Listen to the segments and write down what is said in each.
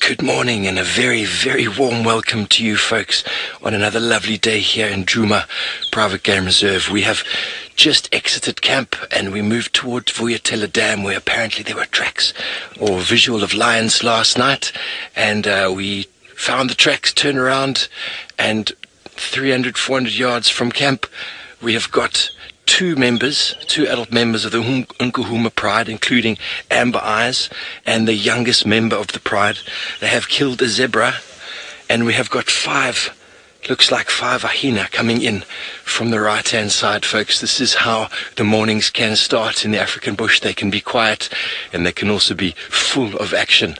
Good morning and a very, very warm welcome to you folks on another lovely day here in Djuma Private Game Reserve. We have just exited camp and we moved towards Vuyatela Dam, where apparently there were tracks or visual of lions last night, and we found the tracks, turned around, and 300, 400 yards from camp we have got two adult members of the Nkuhuma Pride, including Amber Eyes and the youngest member of the Pride. They have killed a zebra, and we have got looks like five hyena coming in from the right-hand side, folks. This is how the mornings can start in the African bush. They can be quiet, and they can also be full of action.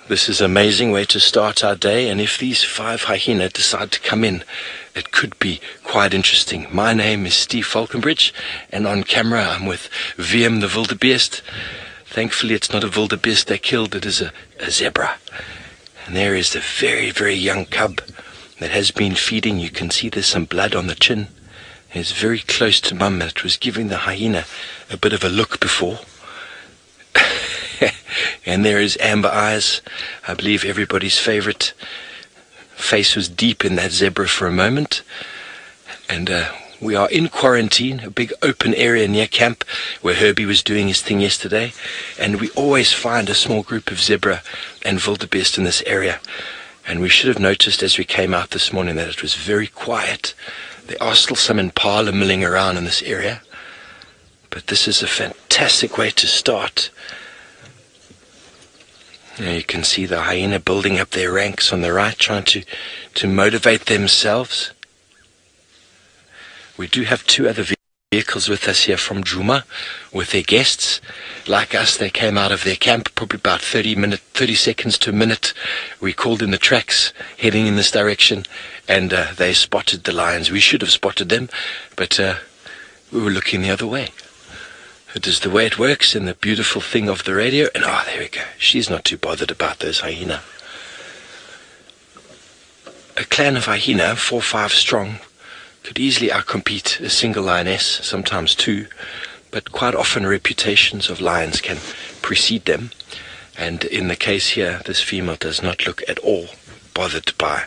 This is an amazing way to start our day, and if these five hyena decide to come in, it could be quite interesting. My name is Steve Falkenbridge, and on camera I'm with VM the wildebeest. Thankfully it's not a wildebeest they killed, it is a zebra. And there is the very, very young cub that has been feeding. You can see there's some blood on the chin. It's very close to mum, and it was giving the hyena a bit of a look before. And there is Amber Eyes, I believe everybody's favorite. Face was deep in that zebra for a moment. And we are in quarantine, a big open area near camp where Herbie was doing his thing yesterday. And we always find a small group of zebra and wildebeest in this area. And we should have noticed as we came out this morning that it was very quiet. There are still some impala milling around in this area. But this is a fantastic way to start. Now you can see the hyena building up their ranks on the right, trying to motivate themselves. We do have two other vehicles with us here from Djuma with their guests. Like us, they came out of their camp probably about 30 seconds to a minute. We called in the tracks heading in this direction, and they spotted the lions. We should have spotted them, but we were looking the other way. It is the way it works, and the beautiful thing of the radio. And there we go. She's not too bothered about those hyena. A clan of hyena, 4 or 5 strong, could easily outcompete a single lioness, sometimes two, but quite often reputations of lions can precede them. And in the case here, this female does not look at all bothered by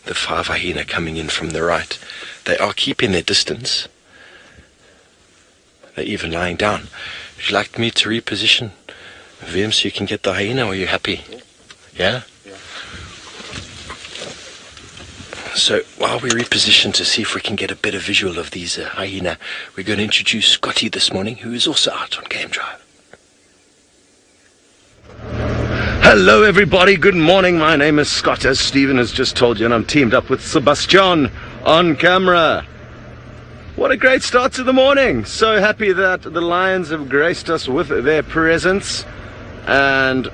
the 5 hyena coming in from the right. They are keeping their distance. They're even lying down. Would you like me to reposition Vim so you can get the hyena, or are you happy? Yeah? So while we reposition to see if we can get a better visual of these hyena, we're going to introduce Scotty this morning, who is also out on game drive. Hello everybody, good morning. My name is Scott, as Stephen has just told you, and I'm teamed up with Sebastian on camera. What a great start to the morning. So happy that the lions have graced us with their presence, and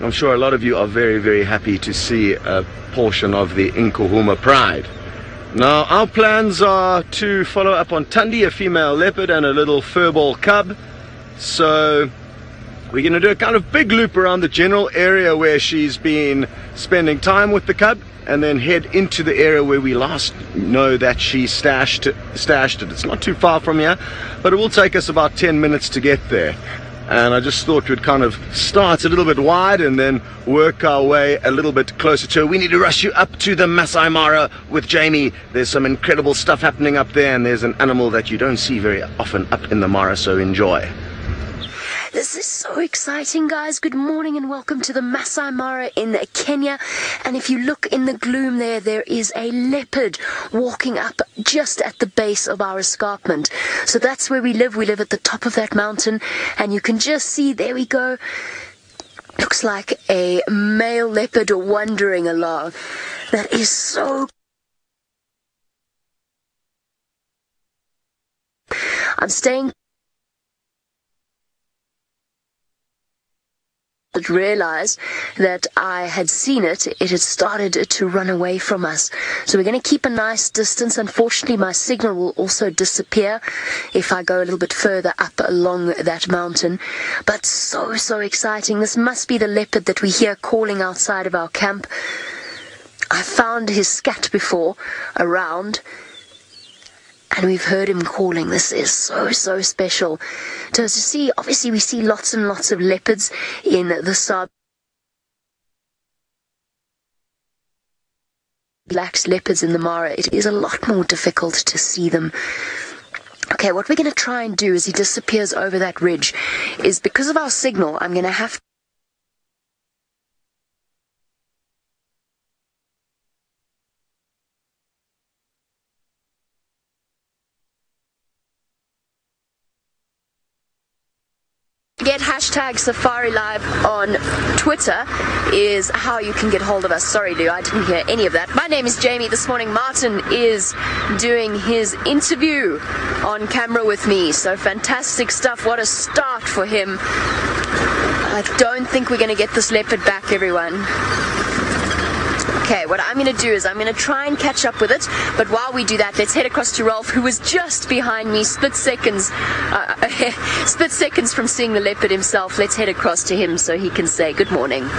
I'm sure a lot of you are very, very happy to see a portion of the Nkuhuma Pride. Now our plans are to follow up on Thandi, a female leopard, and a little furball cub. So we're going to do a kind of big loop around the general area where she's been spending time with the cub, and then head into the area where we last know that she stashed it. It's not too far from here, but it will take us about 10 minutes to get there. And I just thought we'd kind of start a little bit wide and then work our way a little bit closer to her. We need to rush you up to the Masai Mara with Jamie. There's some incredible stuff happening up there, and there's an animal that you don't see very often up in the Mara, so enjoy. This is so exciting, guys. Good morning and welcome to the Masai Mara in Kenya. And if you look in the gloom there is a leopard walking up just at the base of our escarpment. So that's where we live. We live at the top of that mountain, and you can just see, there we go. Looks like a male leopard wandering along. That is so... I'm staying... But realized that I had seen it. It had started to run away from us. So we're going to keep a nice distance. Unfortunately, my signal will also disappear if I go a little bit further up along that mountain. But so exciting. This must be the leopard that we hear calling outside of our camp. I found his scat before around, and we've heard him calling. This is so special. To see, obviously we see lots and lots of leopards in the Sabi relaxed leopards in the Mara, it is a lot more difficult to see them. Okay, what we're going to try and do as he disappears over that ridge is, because of our signal, I'm going to have get hashtag Safari Live on Twitter is how you can get hold of us. Sorry, Lou, I didn't hear any of that. My name is Jamie. This morning, Martin is doing his interview on camera with me. So fantastic stuff. What a start for him. I don't think we're going to get this leopard back, everyone. Okay, what I'm going to do is I'm going to try and catch up with it, but while we do that, let's head across to Rolf, who was just behind me, split seconds from seeing the leopard himself. Let's head across to him so he can say good morning.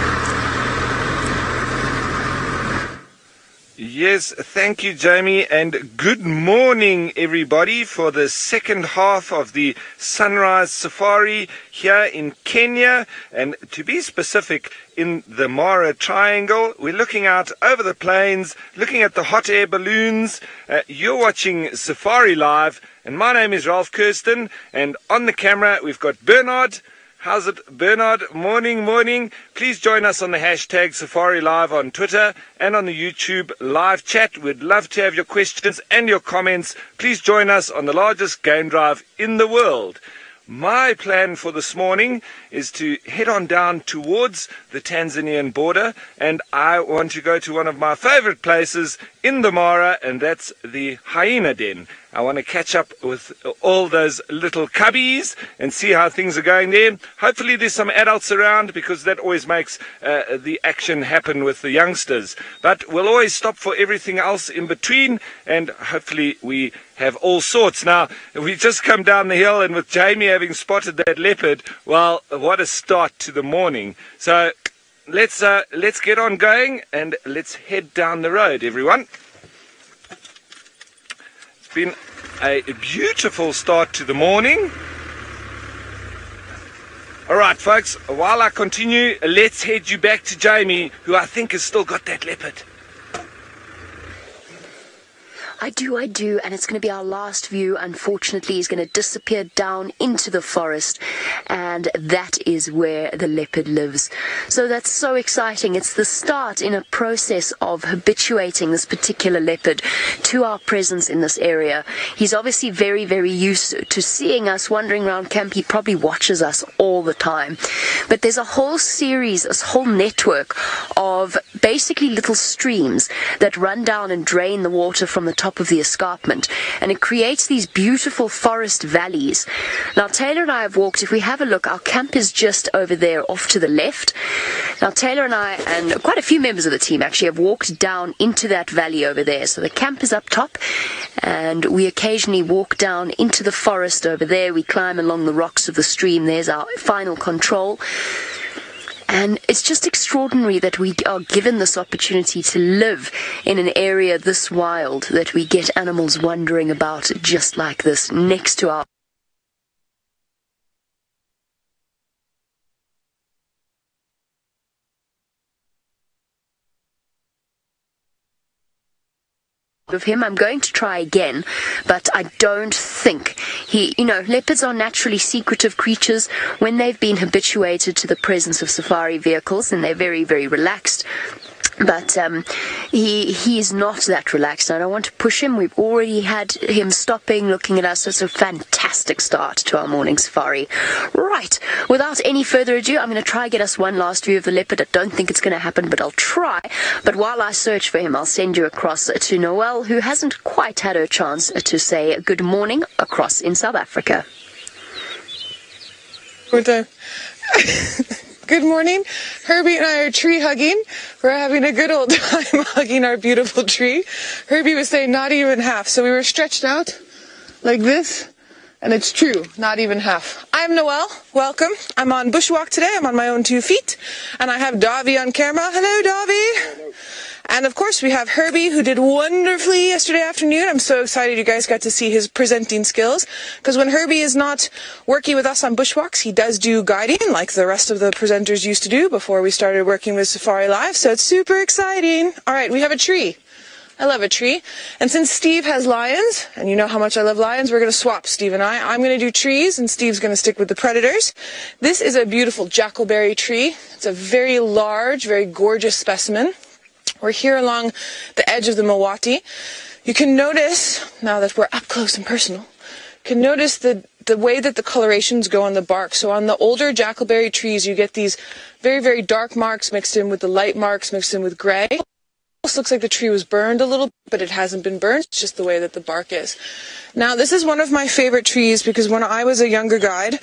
Yes, thank you, Jamie, and good morning, everybody, for the second half of the Sunrise Safari here in Kenya, and to be specific, in the Mara Triangle. We're looking out over the plains, looking at the hot air balloons. You're watching Safari Live, and my name is Ralph Kirsten, and on the camera we've got Bernard. How's it, Bernard? Morning. Please join us on the hashtag Safari Live on Twitter and on the YouTube live chat. We'd love to have your questions and your comments. Please join us on the largest game drive in the world. My plan for this morning is to head on down towards the Tanzanian border, and I want to go to one of my favorite places in the Mara, and that's the hyena den. I want to catch up with all those little cubbies and see how things are going there. Hopefully there's some adults around, because that always makes the action happen with the youngsters. But we'll always stop for everything else in between, and hopefully we have all sorts. Now, we just come down the hill, and with Jamie having spotted that leopard, well, what a start to the morning. So let's get on going, and let's head down the road, everyone. It's been a beautiful start to the morning. All right, folks, while I continue, let's head you back to Jamie, who I think has still got that leopard. I do, and it's going to be our last view. Unfortunately, he's going to disappear down into the forest, and that is where the leopard lives. So that's so exciting. It's the start in a process of habituating this particular leopard to our presence in this area. He's obviously very, very used to seeing us wandering around camp. He probably watches us all the time. But there's a whole series, this whole network of basically little streams that run down and drain the water from the top of the escarpment, and it creates these beautiful forest valleys. Now, Taylor and I have walked, if we have a look, our camp is just over there off to the left. Now, Taylor and I, and quite a few members of the team actually, have walked down into that valley over there. So the camp is up top, and we occasionally walk down into the forest over there. We climb along the rocks of the stream. There's our final control. And it's just extraordinary that we are given this opportunity to live in an area this wild, that we get animals wandering about just like this next to our of him. I'm going to try again, but I don't think leopards are naturally secretive creatures. When they've been habituated to the presence of safari vehicles, and they're very, very relaxed. But he's not that relaxed. I don't want to push him. We've already had him stopping, looking at us. So it's a fantastic start to our morning safari. Right, without any further ado, I'm going to try and get us one last view of the leopard. I don't think it's going to happen, but I'll try. But while I search for him, I'll send you across to Noelle, who hasn't quite had her chance to say good morning across in South Africa. Good time. Good morning. Herbie and I are tree hugging. We're having a good old time hugging our beautiful tree. Herbie was saying not even half, so we were stretched out like this, and it's true, not even half. I'm Noelle. Welcome. I'm on bushwalk today. I'm on my own 2 feet, and I have Davi on camera. Hello, Davi. Hello. And of course we have Herbie, who did wonderfully yesterday afternoon. I'm so excited you guys got to see his presenting skills, because when Herbie is not working with us on bushwalks, he does do guiding like the rest of the presenters used to do before we started working with Safari Live. So it's super exciting. All right, we have a tree. I love a tree. And since Steve has lions, and you know how much I love lions, we're going to swap, Steve and I. I'm going to do trees, and Steve's going to stick with the predators. This is a beautiful jackalberry tree. It's a very large, very gorgeous specimen. We're here along the edge of the Mawati. You can notice, now that we're up close and personal, you can notice the way that the colorations go on the bark. So on the older jackalberry trees, you get these very, very dark marks mixed in with the light marks mixed in with gray. It looks like the tree was burned a little, but it hasn't been burned. It's just the way that the bark is. Now, this is one of my favorite trees because when I was a younger guide,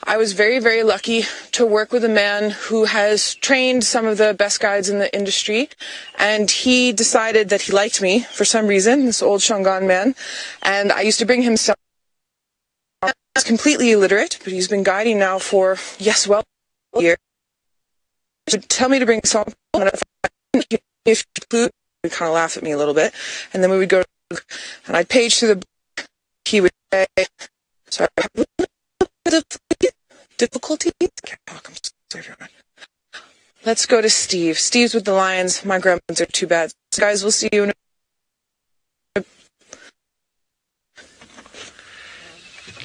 I was very, very lucky to work with a man who has trained some of the best guides in the industry, and he decided that he liked me for some reason, this old Shangaan man, and I used to bring him some. He's completely illiterate, but he's been guiding now for, yes, well, a year. He would tell me to bring a song, and if he would kind of laugh at me a little bit, and then we would go, and I'd page through the book. He would say, sorry, I have a little bit of difficulties. I can't talk, I'm sorry, everyone. Let's go to Steve. Steve's with the lions. My gremlins are too bad. So guys, we'll see you in a...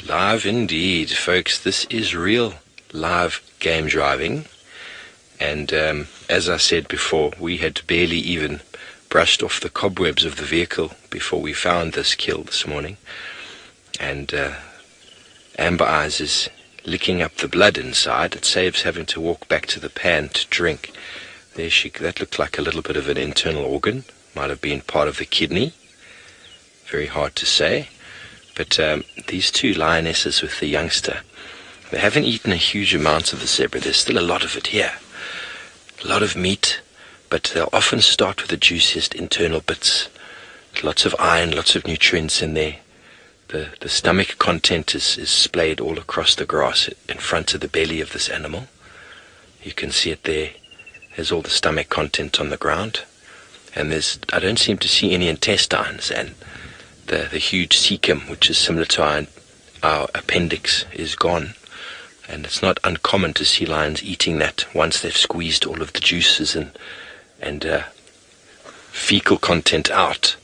Live indeed, folks. This is real live game driving. And as I said before, we had barely even brushed off the cobwebs of the vehicle before we found this kill this morning. And Amber Eyes is licking up the blood inside. It saves having to walk back to the pan to drink. There that looked like a little bit of an internal organ. Might have been part of the kidney. Very hard to say. But these two lionesses with the youngster, they haven't eaten a huge amount of the zebra. There's still a lot of it here. A lot of meat, but they'll often start with the juiciest internal bits. Lots of iron, lots of nutrients in there. The stomach content is splayed all across the grass in front of the belly of this animal. You can see it there. There's all the stomach content on the ground. And I don't seem to see any intestines. And the huge cecum, which is similar to our appendix, is gone. And it's not uncommon to see lions eating that once they've squeezed all of the juices and fecal content out.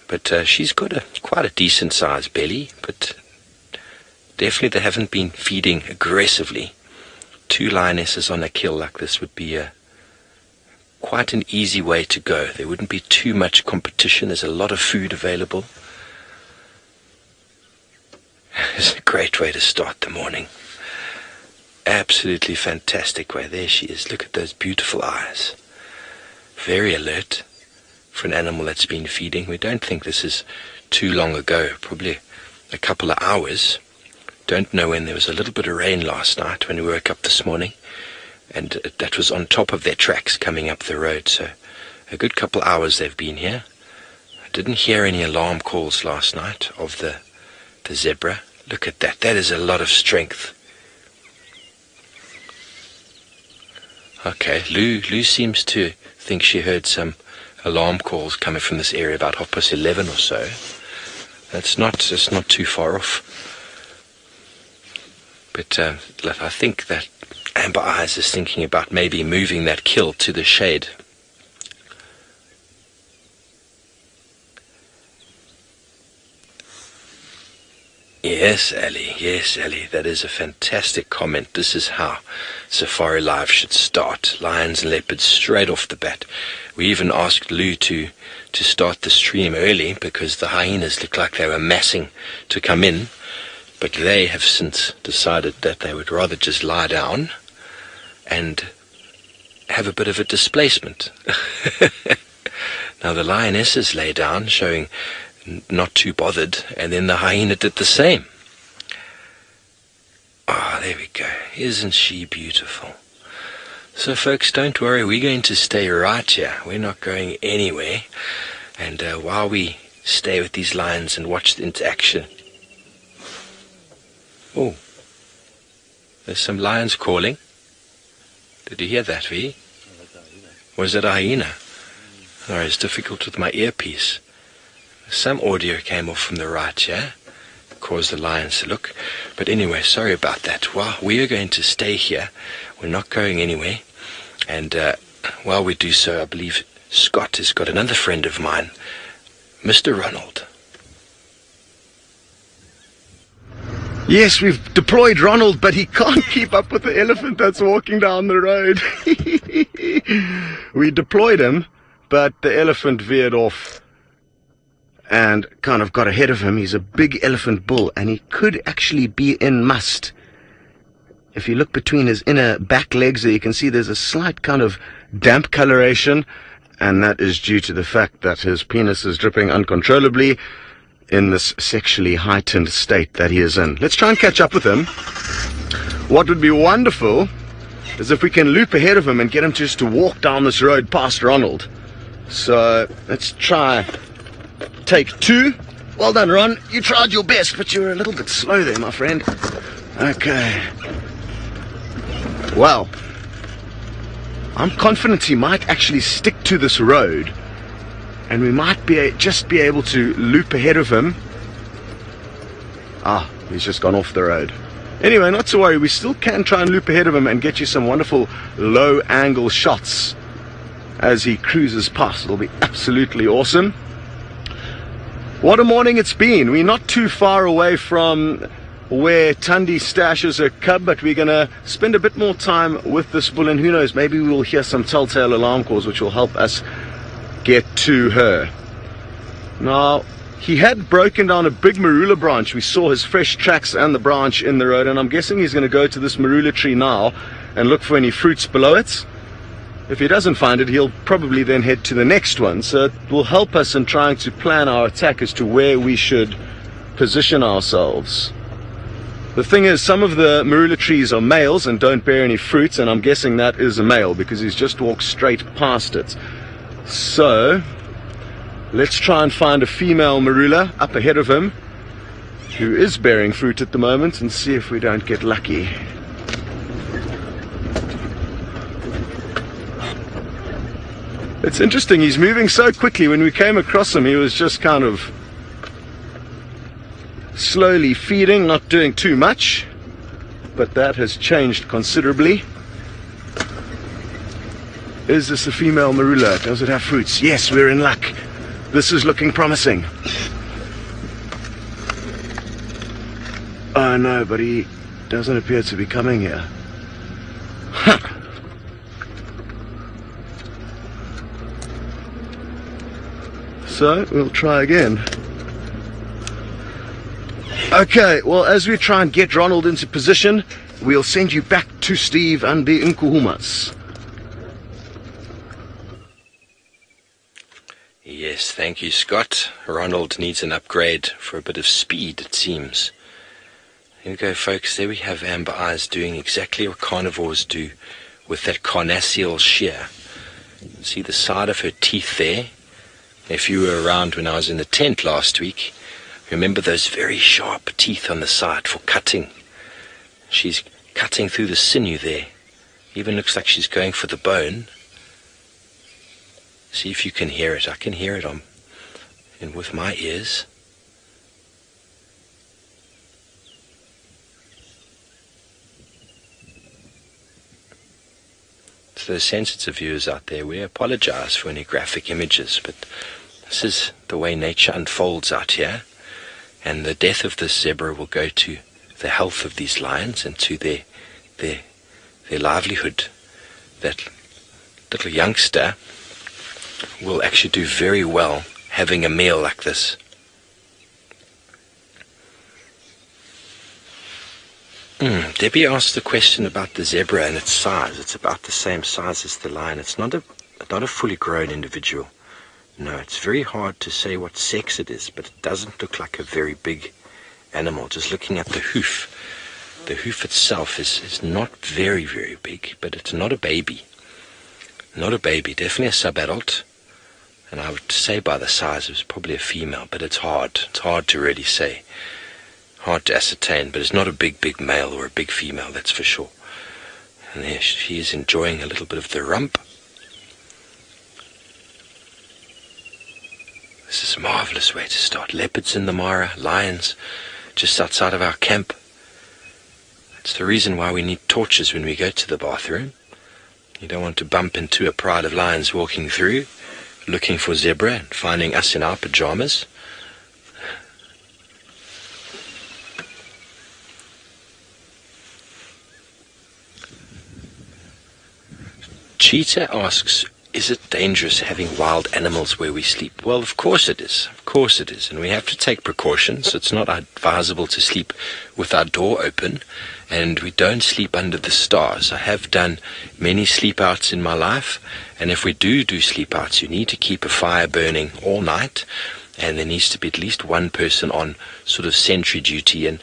But she's got quite a decent sized belly, but definitely they haven't been feeding aggressively. Two lionesses on a kill like this would be quite an easy way to go. There wouldn't be too much competition. There's a lot of food available. It's a great way to start the morning. Absolutely fantastic way. There she is. Look at those beautiful eyes. Very alert for an animal that's been feeding. We don't think this is too long ago, probably a couple of hours. Don't know when. There was a little bit of rain last night when we woke up this morning, and that was on top of their tracks coming up the road. So a good couple of hours they've been here. I didn't hear any alarm calls last night of the zebra. Look at that. That is a lot of strength. Okay, Lou seems to think she heard some alarm calls coming from this area about 11:30 or so. It's not too far off. But I think that Amber Eyes is thinking about maybe moving that kill to the shade. Yes, Ellie, that is a fantastic comment. This is how Safari Live should start. Lions and leopards straight off the bat. We even asked Lou to start the stream early because the hyenas looked like they were massing to come in, but they have since decided that they would rather just lie down and have a bit of a displacement. Now the lionesses lay down, showing not too bothered, and then the hyena did the same. Ah, there we go. Isn't she beautiful? So folks, don't worry, we're going to stay right here. We're not going anywhere. And while we stay with these lions and watch the interaction. Oh, there's some lions calling. Did you hear that, V? Was it a hyena? Oh, it's difficult with my earpiece. Some audio came off from the right here, caused the lions to look. But anyway, sorry about that. Well, we are going to stay here. We're not going anywhere. And while we do so, I believe Scott has got another friend of mine, Mr. Ronald. Yes, we've deployed Ronald, but he can't keep up with the elephant that's walking down the road. We deployed him, but the elephant veered off and kind of got ahead of him. He's a big elephant bull, and he could actually be in must. If you look between his inner back legs there, you can see there's a slight kind of damp coloration, and that is due to the fact that his penis is dripping uncontrollably in this sexually heightened state that he is in. Let's try and catch up with him. What would be wonderful is if we can loop ahead of him and get him just to walk down this road past Ronald. So let's try take 2. Well done, Ron. You tried your best, but you were a little bit slow there, my friend. Okay. Well, I'm confident he might actually stick to this road, and we might just be able to loop ahead of him. Ah, he's just gone off the road. Anyway, not to worry, we still can try and loop ahead of him and get you some wonderful low-angle shots as he cruises past. It'll be absolutely awesome. What a morning it's been. We're not too far away from where Thandi stashes her cub, but we're going to spend a bit more time with this bull, and who knows, maybe we'll hear some telltale alarm calls which will help us get to her. Now, he had broken down a big marula branch. We saw his fresh tracks and the branch in the road, and I'm guessing he's going to go to this marula tree now and look for any fruits below it. If he doesn't find it, he'll probably then head to the next one. So it will help us in trying to plan our attack as to where we should position ourselves. The thing is, some of the marula trees are males and don't bear any fruits, and I'm guessing that is a male because he's just walked straight past it. So let's try and find a female marula up ahead of him who is bearing fruit at the moment and see if we don't get lucky. It's interesting, he's moving so quickly. When we came across him, he was just kind of slowly feeding, not doing too much, but that has changed considerably. Is this a female marula? Does it have fruits? Yes, we're in luck. This is looking promising. Oh no, but he doesn't appear to be coming here. Huh. So we'll try again. Okay, well, as we try and get Ronald into position, we'll send you back to Steve and the Nkuhumas. Yes, thank you, Scott. Ronald needs an upgrade for a bit of speed, it seems. Here we go, folks. There we have Amber Eyes doing exactly what carnivores do with that carnassial shear. You can see the side of her teeth there. If you were around when I was in the tent last week, remember those very sharp teeth on the side for cutting. She's cutting through the sinew there. Even looks like she's going for the bone. See if you can hear it. I can hear it with my ears. To those sensitive viewers out there, we apologize for any graphic images, but this is the way nature unfolds out here, and the death of this zebra will go to the health of these lions and to their livelihood. That little youngster will actually do very well having a meal like this. Debbie asked the question about the zebra and its size. It's about the same size as the lion. It's not a fully grown individual. No, it's very hard to say what sex it is, but it doesn't look like a very big animal. Just looking at the hoof. The hoof itself is not very, very big, but it's not a baby. Not a baby, definitely a sub-adult. And I would say by the size it was probably a female, but it's hard. It's hard to really say. Hard to ascertain, but it's not a big male or a big female, that's for sure. And there she is enjoying a little bit of the rump. This is a marvelous way to start. Leopards in the Mara, lions just outside of our camp. That's the reason why we need torches when we go to the bathroom. You don't want to bump into a pride of lions walking through. looking for zebra and finding us in our pajamas. Cheetah asks, is it dangerous having wild animals where we sleep? Well, of course it is. Of course it is. And we have to take precautions. It's not advisable to sleep with our door open. And we don't sleep under the stars. I have done many sleep outs in my life. And if we do sleep outs, you need to keep a fire burning all night. And there needs to be at least one person on sort of sentry duty. And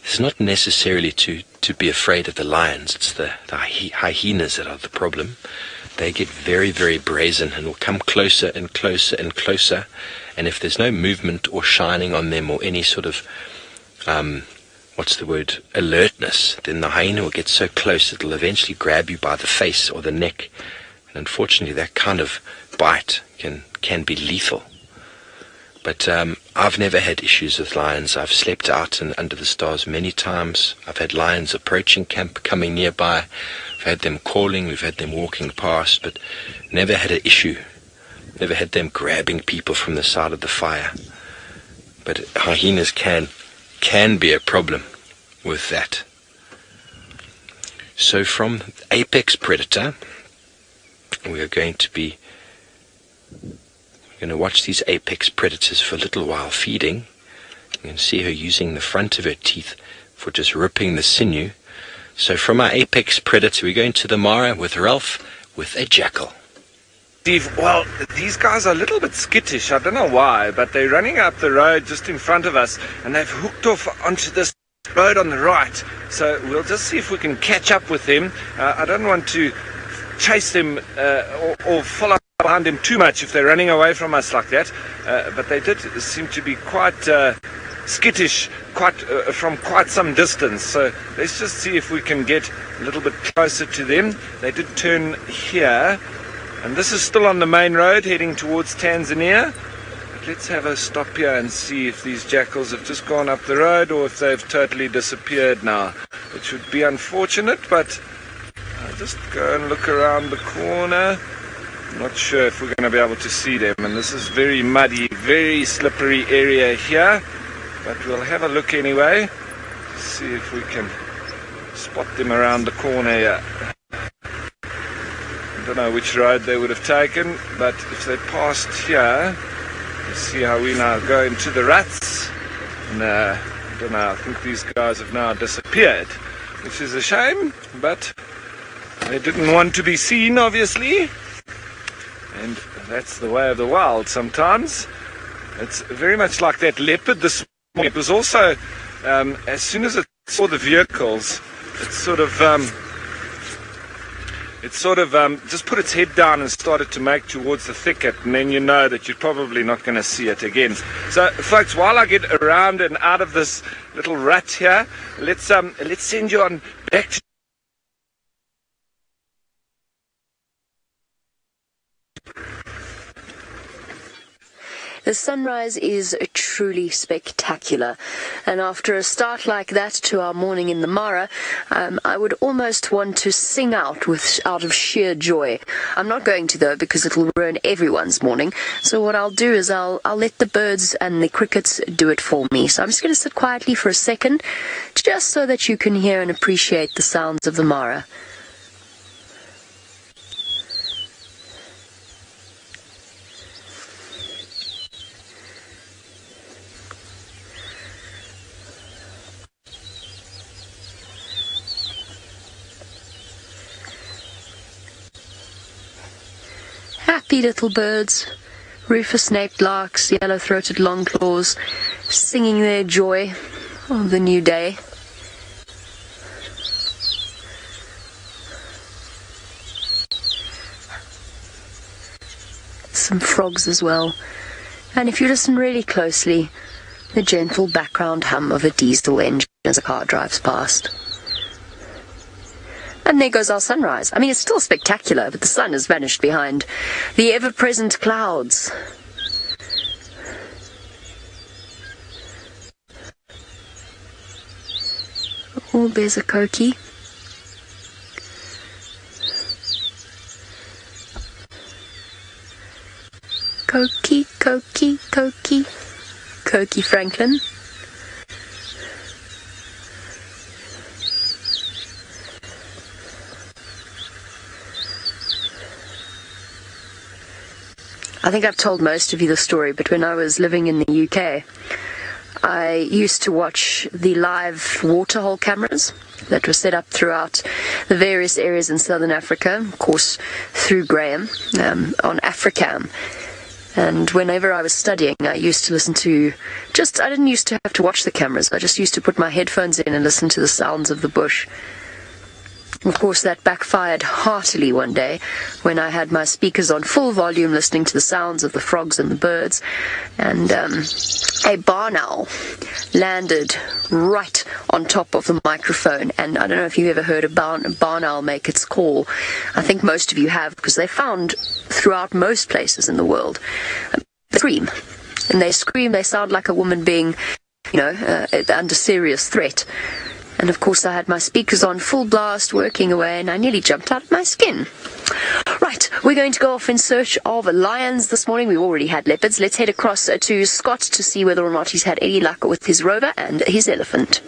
it's not necessarily to be afraid of the lions. It's the hyenas that are the problem. They get very, very brazen and will come closer and closer and closer. And if there's no movement or shining on them or any sort of, alertness, then the hyena will get so close it'll eventually grab you by the face or the neck. And unfortunately, that kind of bite can be lethal. But I've never had issues with lions. I've slept out and under the stars many times. I've had lions approaching camp, coming nearby. We've had them calling, we've had them walking past, but never had an issue. Never had them grabbing people from the side of the fire. But hyenas can be a problem with that. So from apex predator, we are going to watch these apex predators for a little while feeding. You can see her using the front of her teeth for just ripping the sinew. So from our apex predator, we're going to the Mara with Ralph with a jackal. Steve, well, these guys are a little bit skittish. I don't know why, but they're running up the road just in front of us, and they've hooked off onto this road on the right. So we'll just see if we can catch up with them. I don't want to chase them or follow behind them too much if they're running away from us like that. But they did seem to be quite skittish from quite some distance. So let's just see if we can get a little bit closer to them. They did turn here, and this is still on the main road heading towards Tanzania. But let's have a stop here and see if these jackals have just gone up the road or if they've totally disappeared now. It would be unfortunate, but I'll just go and look around the corner. I'm not sure if we're going to be able to see them, and this is very muddy, very slippery area here, but we'll have a look anyway, see if we can spot them around the corner here. I don't know which road they would have taken, but if they passed here, you see how we now go into the ruts, and I don't know, I think these guys have now disappeared, which is a shame, but they didn't want to be seen, obviously. And that's the way of the wild sometimes. It's very much like that leopard this morning. It was also, as soon as it saw the vehicles, it sort of just put its head down and started to make towards the thicket, and then you know that you're probably not going to see it again. So, folks, while I get around and out of this little rut here, let's send you on back to The sunrise is truly spectacular, and after a start like that to our morning in the Mara, I would almost want to sing out of sheer joy. I'm not going to, though, because it'll ruin everyone's morning. So what I'll do is I'll let the birds and the crickets do it for me. So I'm just going to sit quietly for a second, just so that you can hear and appreciate the sounds of the Mara. Happy little birds, rufous-naped larks, yellow-throated longclaws, singing their joy of the new day. Some frogs as well, and if you listen really closely, the gentle background hum of a diesel engine as a car drives past. And there goes our sunrise. I mean, it's still spectacular, but the sun has vanished behind the ever-present clouds. Oh, there's a coqui. Cokie, Cokie, Cokie. Cokie Franklin. I think I've told most of you the story, but when I was living in the UK, I used to watch the live waterhole cameras that were set up throughout the various areas in southern Africa, of course through Graham, on Africam. And whenever I was studying, I used to listen to I didn't used to have to watch the cameras, I just used to put my headphones in and listen to the sounds of the bush. Of course, that backfired heartily one day when I had my speakers on full volume listening to the sounds of the frogs and the birds, and a barn owl landed right on top of the microphone. And I don't know if you've ever heard a barn owl make its call. I think most of you have, because they're found throughout most places in the world. They scream. And they scream, they sound like a woman being, under serious threat. And of course I had my speakers on full blast working away, and I nearly jumped out of my skin. Right, we're going to go off in search of lions this morning. We already had leopards. Let's head across to Scott to see whether or not he's had any luck with his rover and his elephant.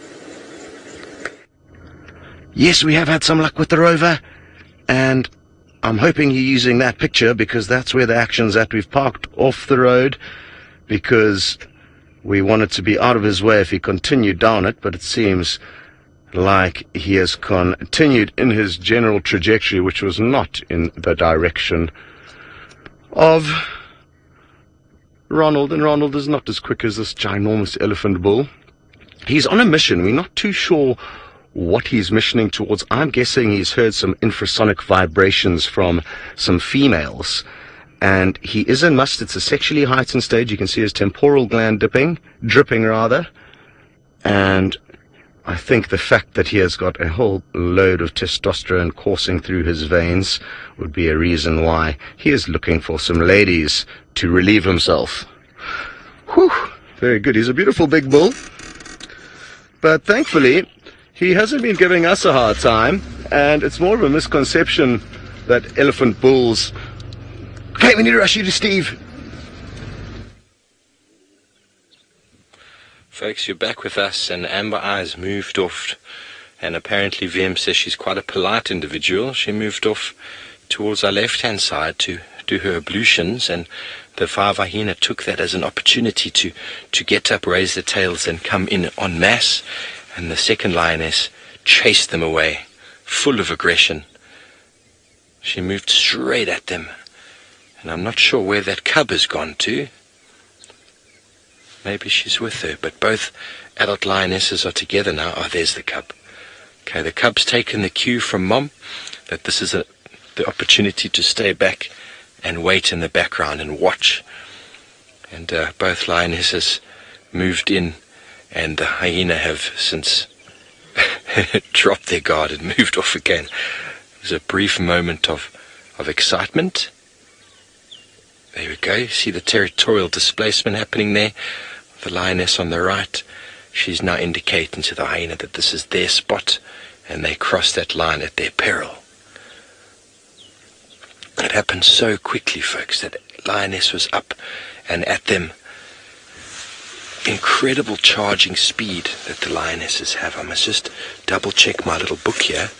Yes, we have had some luck with the rover, and I'm hoping you're using that picture, because that's where the action's at. We've parked off the road because we wanted to be out of his way if he continued down it, but it seems like he has continued in his general trajectory, which was not in the direction of Ronald, and Ronald is not as quick as this ginormous elephant bull. He's on a mission. We're not too sure what he's missioning towards. I'm guessing he's heard some infrasonic vibrations from some females, and he is in must. It's a sexually heightened stage. You can see his temporal gland dripping, and I think the fact that he has got a whole load of testosterone coursing through his veins would be a reason why he is looking for some ladies to relieve himself. Whew, very good. He's a beautiful big bull. But thankfully, he hasn't been giving us a hard time, and it's more of a misconception that elephant bulls... Okay, we need to rush you to Steve. Folks, you're back with us, and Amber Eyes moved off, and apparently VM says she's quite a polite individual. She moved off towards our left-hand side to do her ablutions, and the 5 hyena took that as an opportunity to get up, raise their tails, and come in en masse, and the second lioness chased them away, full of aggression. She moved straight at them, and I'm not sure where that cub has gone to. Maybe she's with her, but both adult lionesses are together now. Oh, there's the cub. Okay, the cub's taken the cue from Mom that this is the opportunity to stay back and wait in the background and watch. And both lionesses moved in, and the hyena have since dropped their guard and moved off again. There's a brief moment of excitement. There we go. You see the territorial displacement happening there. The lioness on the right, she's now indicating to the hyena that this is their spot, and they cross that line at their peril. It happened so quickly, folks, that lioness was up and at them. Incredible charging speed that the lionesses have. I must just double check my little book here.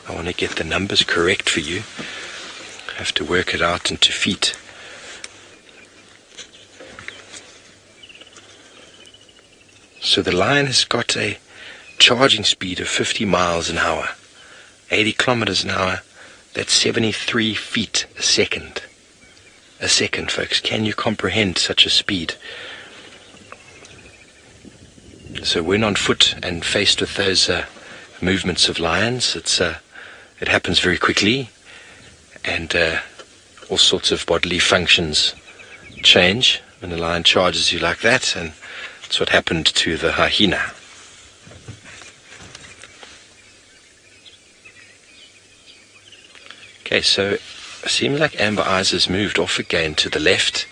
I want to get the numbers correct for you. I have to work it out into feet. So the lion has got a charging speed of 50 miles an hour, 80 kilometers an hour. That's 73 feet a second. A second, folks. Can you comprehend such a speed? So when on foot and faced with those movements of lions, it happens very quickly, and all sorts of bodily functions change when the lion charges you like that, and that's what happened to the hyena. Okay, so it seems like Amber Eyes has moved off again to the left.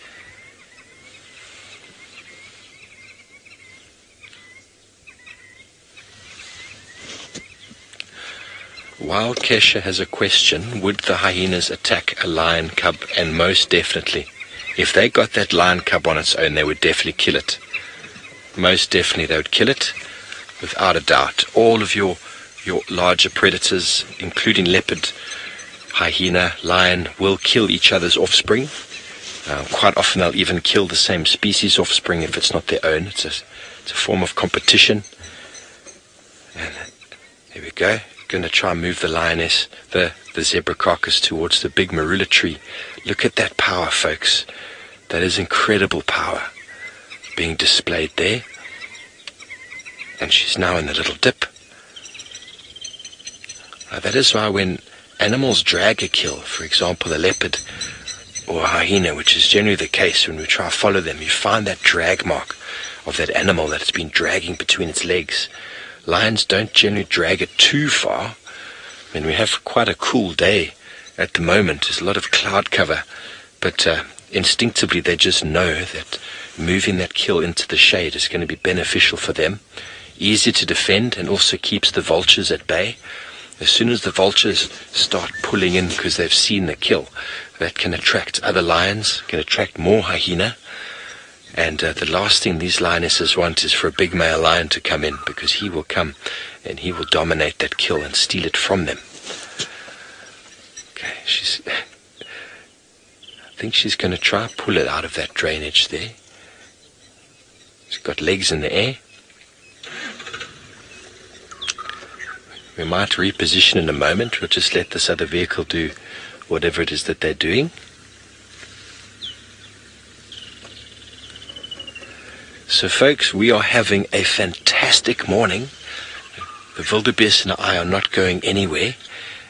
Wild Kesha has a question. Would the hyenas attack a lion cub? And most definitely. If they got that lion cub on its own, they would definitely kill it. Most definitely they would kill it, without a doubt. All of your larger predators, including leopard, hyena, lion, will kill each other's offspring. Quite often they'll even kill the same species offspring if it's not their own. It's a form of competition. And there we go. Going to try and move the lioness, the zebra carcass towards the big marula tree. Look at that power, folks. That is incredible power being displayed there. And she's now in the little dip. Now that is why when animals drag a kill, for example a leopard or a hyena, which is generally the case when we try to follow them, you find that drag mark of that animal that it's been dragging between its legs. Lions don't generally drag it too far. I mean, we have quite a cool day at the moment. There's a lot of cloud cover, but instinctively they just know that moving that kill into the shade is going to be beneficial for them. Easy to defend, and also keeps the vultures at bay. As soon as the vultures start pulling in because they've seen the kill, that can attract other lions, can attract more hyena. And the last thing these lionesses want is for a big male lion to come in, because he will come and he will dominate that kill and steal it from them. Okay, I think she's going to try pull it out of that drainage there. She's got legs in the air. We might reposition in a moment. We'll just let this other vehicle do whatever it is that they're doing. So folks, we are having a fantastic morning. The wildebeest and I are not going anywhere.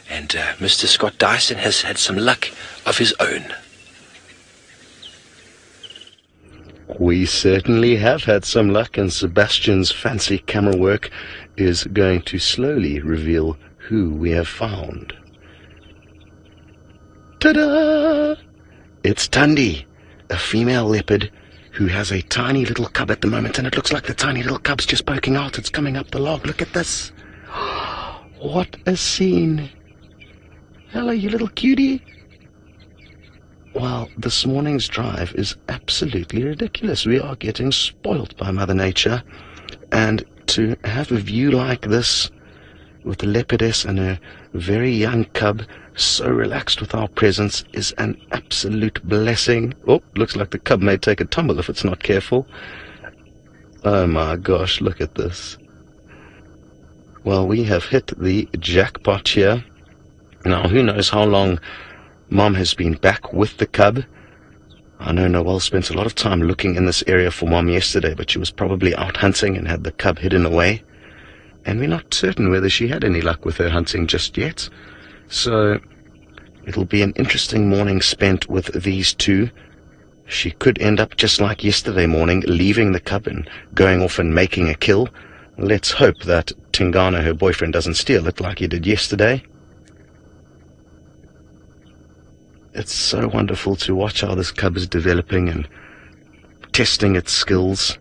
And Mr. Scott Dyson has had some luck of his own. We certainly have had some luck, and Sebastian's fancy camera work is going to slowly reveal who we have found. Ta-da! It's Thandi, a female leopard who has a tiny little cub at the moment, and it looks like the tiny little cub's just poking out. It's coming up the log. Look at this. What a scene. Hello, you little cutie. Well, this morning's drive is absolutely ridiculous. We are getting spoilt by Mother Nature, and to have a view like this with the leopardess and her very young cub so relaxed with our presence is an absolute blessing. Oh, looks like the cub may take a tumble if it's not careful. Oh my gosh, look at this. Well, we have hit the jackpot here. Now, who knows how long Mom has been back with the cub. I know Noelle spent a lot of time looking in this area for Mom yesterday, but she was probably out hunting and had the cub hidden away. And we're not certain whether she had any luck with her hunting just yet. So it'll be an interesting morning spent with these two. She could end up just like yesterday morning, leaving the cub and going off and making a kill. Let's hope that Tingana, her boyfriend, doesn't steal it like he did yesterday. It's so wonderful to watch how this cub is developing and testing its skills.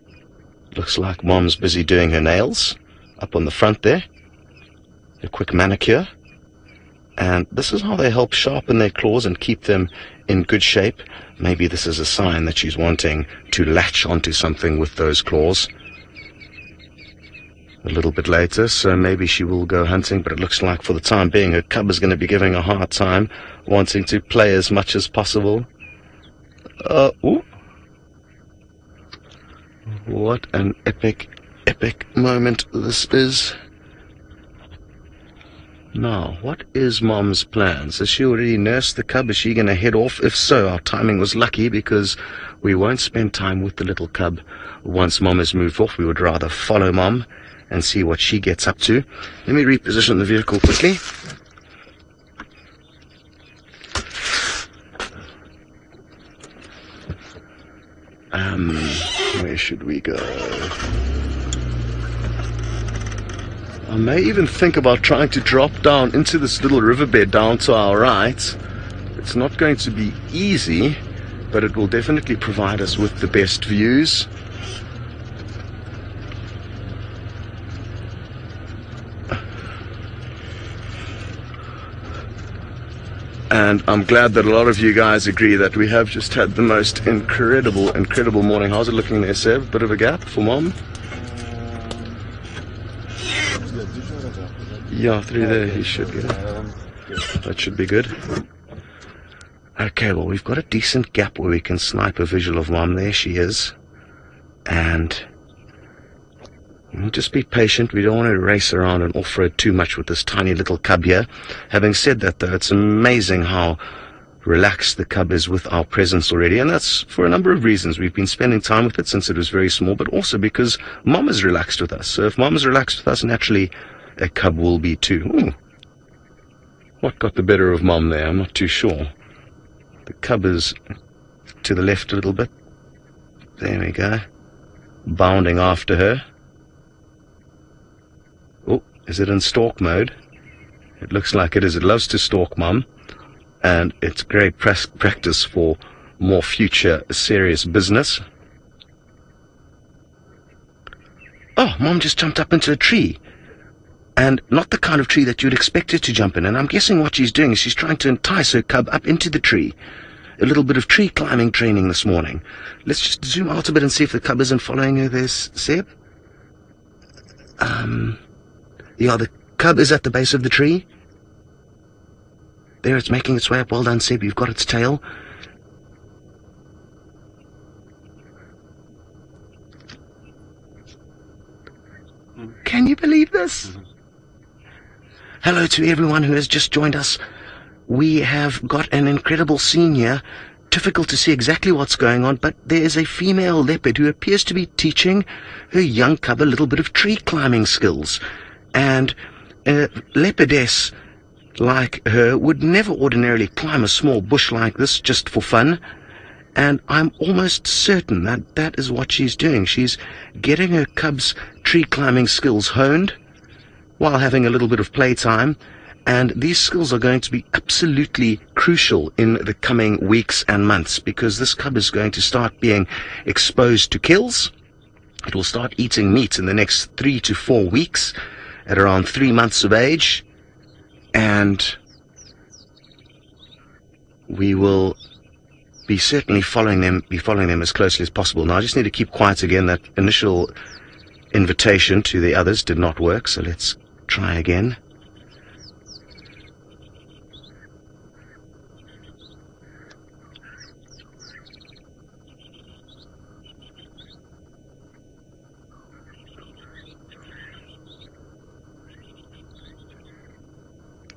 Looks like Mom's busy doing her nails up on the front there. A quick manicure. And this is how they help sharpen their claws and keep them in good shape. Maybe this is a sign that she's wanting to latch onto something with those claws. A little bit later, so maybe she will go hunting, but it looks like for the time being her cub is going to be giving a hard time, wanting to play as much as possible. Ooh. What an epic moment this is. Now, what is Mom's plans? Has she already nursed the cub? Is she going to head off? If so, our timing was lucky, because we won't spend time with the little cub once Mom has moved off. We would rather follow Mom and see what she gets up to. Let me reposition the vehicle quickly. Where should we go? I may even think about trying to drop down into this little riverbed down to our right. It's not going to be easy, but it will definitely provide us with the best views. And I'm glad that a lot of you guys agree that we have just had the most incredible morning. How's it looking there, Seb? Bit of a gap for Mom? Yeah, through there he should get it. That should be good. Okay, well, we've got a decent gap where we can snipe a visual of Mom. There she is. And just be patient. We don't want to race around and off-road too much with this tiny little cub here. Having said that, though, it's amazing how relaxed the cub is with our presence already, and that's for a number of reasons. We've been spending time with it since it was very small, but also because Mom is relaxed with us. So if Mom is relaxed with us, naturally a cub will be too. Ooh. What got the better of Mom there? I'm not too sure. The cub is to the left a little bit. There we go. Bounding after her. Oh, is it in stalk mode? It looks like it is. It loves to stalk Mum, and it's great practice for more future serious business. Oh, Mom just jumped up into a tree, and not the kind of tree that you'd expect her to jump in, and I'm guessing what she's doing is she's trying to entice her cub up into the tree. A little bit of tree climbing training this morning. Let's just zoom out a bit and see if the cub isn't following her there, Seb. Yeah, the cub is at the base of the tree. There, it's making its way up. Well done, Seb. You've got its tail. Can you believe this? Hello to everyone who has just joined us. We have got an incredible scene here. Difficult to see exactly what's going on, but there is a female leopard who appears to be teaching her young cub a little bit of tree climbing skills. And a leopardess like her would never ordinarily climb a small bush like this just for fun. And I'm almost certain that that is what she's doing. She's getting her cub's tree climbing skills honed while having a little bit of playtime. And these skills are going to be absolutely crucial in the coming weeks and months, because this cub is going to start being exposed to kills. It will start eating meat in the next 3 to 4 weeks at around 3 months of age. And we will be certainly following them as closely as possible. Now, I just need to keep quiet again. That initial invitation to the others did not work, so let's try again.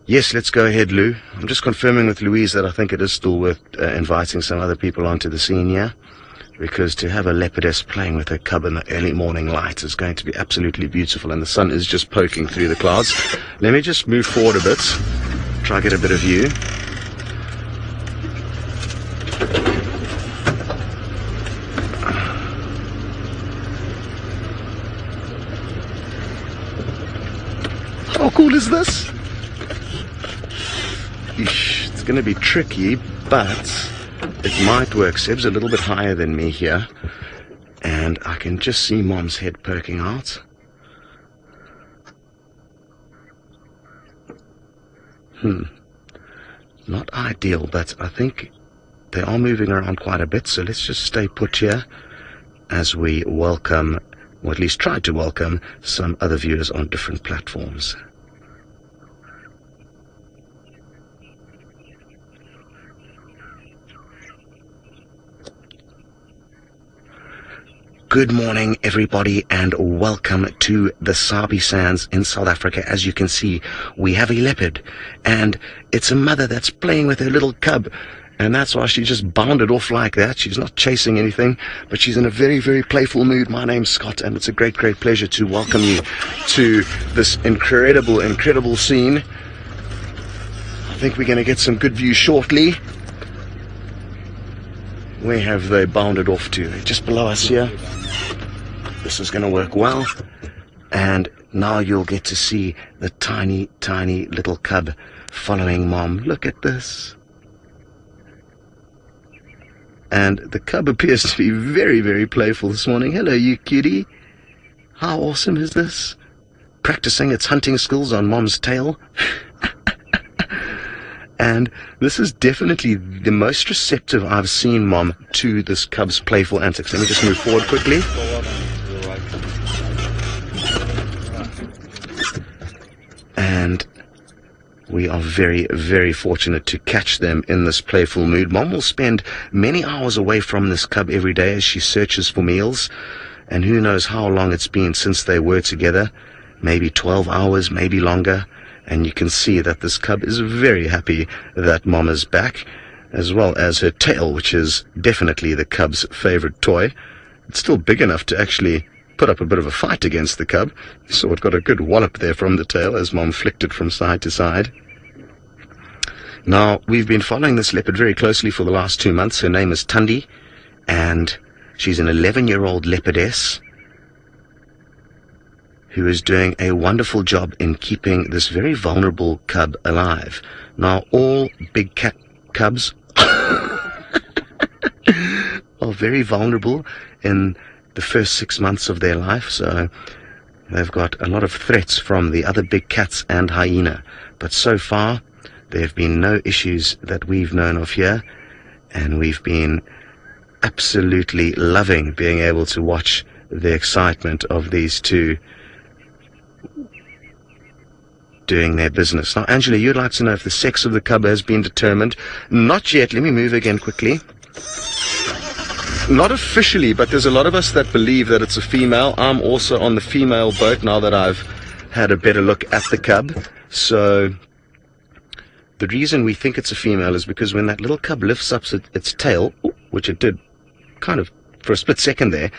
Yes, let's go ahead, Lou. I'm just confirming with Louise that I think it is still worth inviting some other people onto the scene here, because to have a leopardess playing with her cub in the early morning light is going to be absolutely beautiful, and the sun is just poking through the clouds. Let me just move forward a bit, try to get a bit of view. How cool is this? It's going to be tricky, but it might work. Seb's a little bit higher than me here, and I can just see Mom's head poking out. Not ideal, but I think they are moving around quite a bit, so let's just stay put here as we welcome, or at least try to welcome, some other viewers on different platforms. Good morning, everybody, and welcome to the Sabi Sands in South Africa. As you can see, we have a leopard, and it's a mother that's playing with her little cub, and that's why she just bounded off like that. She's not chasing anything, but she's in a very, very playful mood. My name's Scott, and it's a great, great pleasure to welcome you to this incredible scene. I think we're going to get some good views shortly. Where have they bounded off to? They're just below us here. This is going to work well. And now you'll get to see the tiny, tiny little cub following Mom. Look at this. And the cub appears to be very, very playful this morning. Hello, you cutie. How awesome is this? Practicing its hunting skills on Mom's tail. And this is definitely the most receptive I've seen Mom to this cub's playful antics. Let me just move forward quickly. And we are very, very fortunate to catch them in this playful mood. Mom will spend many hours away from this cub every day as she searches for meals. And who knows how long it's been since they were together. Maybe 12 hours, maybe longer. And you can see that this cub is very happy that Mom is back, as well as her tail, which is definitely the cub's favorite toy. It's still big enough to actually put up a bit of a fight against the cub. So it got a good wallop there from the tail as Mom flicked it from side to side. Now, we've been following this leopard very closely for the last 2 months. Her name is Thandi, and she's an 11-year-old leopardess who is doing a wonderful job in keeping this very vulnerable cub alive. Now, all big cat cubs are very vulnerable in the first 6 months of their life, so they've got a lot of threats from the other big cats and hyena. But so far, there have been no issues that we've known of here, and we've been absolutely loving being able to watch the excitement of these two doing their business. Now, Angela, you'd like to know if the sex of the cub has been determined. Not yet. Let me move again quickly. Not officially, but there's a lot of us that believe that it's a female. I'm also on the female boat now that I've had a better look at the cub. So the reason we think it's a female is because when that little cub lifts up its tail, which it did kind of for a split second there,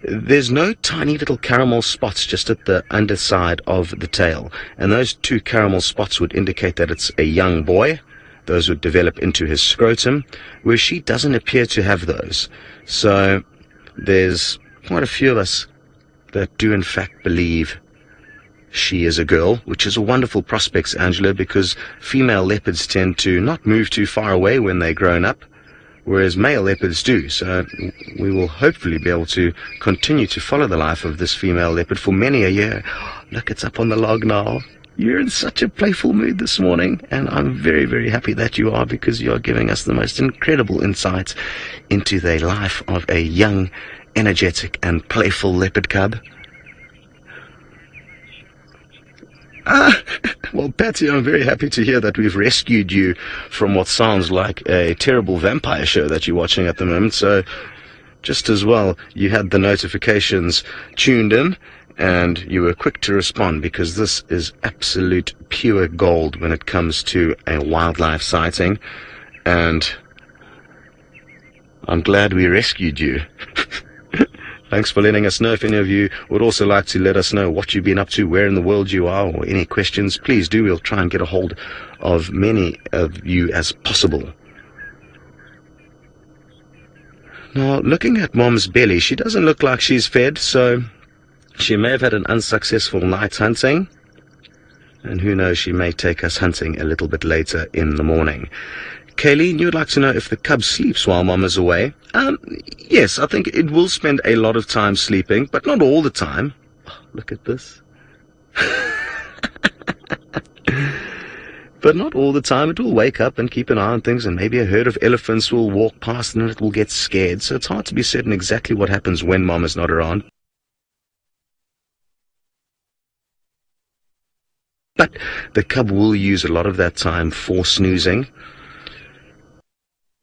there's no tiny little caramel spots just at the underside of the tail. And those 2 caramel spots would indicate that it's a young boy. Those would develop into his scrotum, where she doesn't appear to have those. So there's quite a few of us that do in fact believe she is a girl, which is a wonderful prospect, Angela, because female leopards tend to not move too far away when they're grown up, whereas male leopards do. So we will hopefully be able to continue to follow the life of this female leopard for many a year. Look, it's up on the log now. You're in such a playful mood this morning, and I'm very, very happy that you are, because you are giving us the most incredible insights into the life of a young, energetic, and playful leopard cub. Well, Patsy, I'm very happy to hear that we've rescued you from what sounds like a terrible vampire show that you're watching at the moment. So just as well, you had the notifications tuned in, and you were quick to respond, because this is absolute pure gold when it comes to a wildlife sighting. And I'm glad we rescued you. Thanks for letting us know. If any of you would also like to let us know what you've been up to, where in the world you are, or any questions, please do. We'll try and get a hold of many of you as possible. Now, looking at Mom's belly, she doesn't look like she's fed, so she may have had an unsuccessful night hunting. And who knows, she may take us hunting a little bit later in the morning. Kayleen, you'd like to know if the cub sleeps while Mom is away? Yes, I think it will spend a lot of time sleeping, but not all the time. Oh, look at this. But not all the time. It will wake up and keep an eye on things, and maybe a herd of elephants will walk past and it will get scared. So it's hard to be certain exactly what happens when Mom is not around. But the cub will use a lot of that time for snoozing,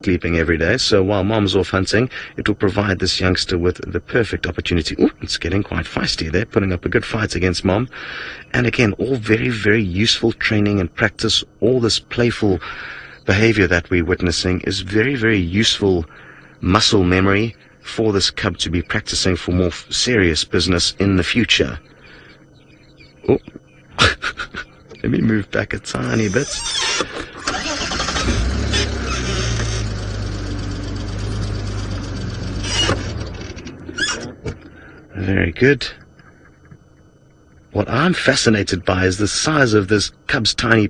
sleeping every day. So while Mom's off hunting, it will provide this youngster with the perfect opportunity. Ooh, it's getting quite feisty there, putting up a good fight against Mom. And again, all very, very useful training and practice. All this playful behavior that we're witnessing is very, very useful muscle memory for this cub to be practicing for more serious business in the future. Oh. Let me move back a tiny bit. Very good. What I'm fascinated by is the size of this cub's tiny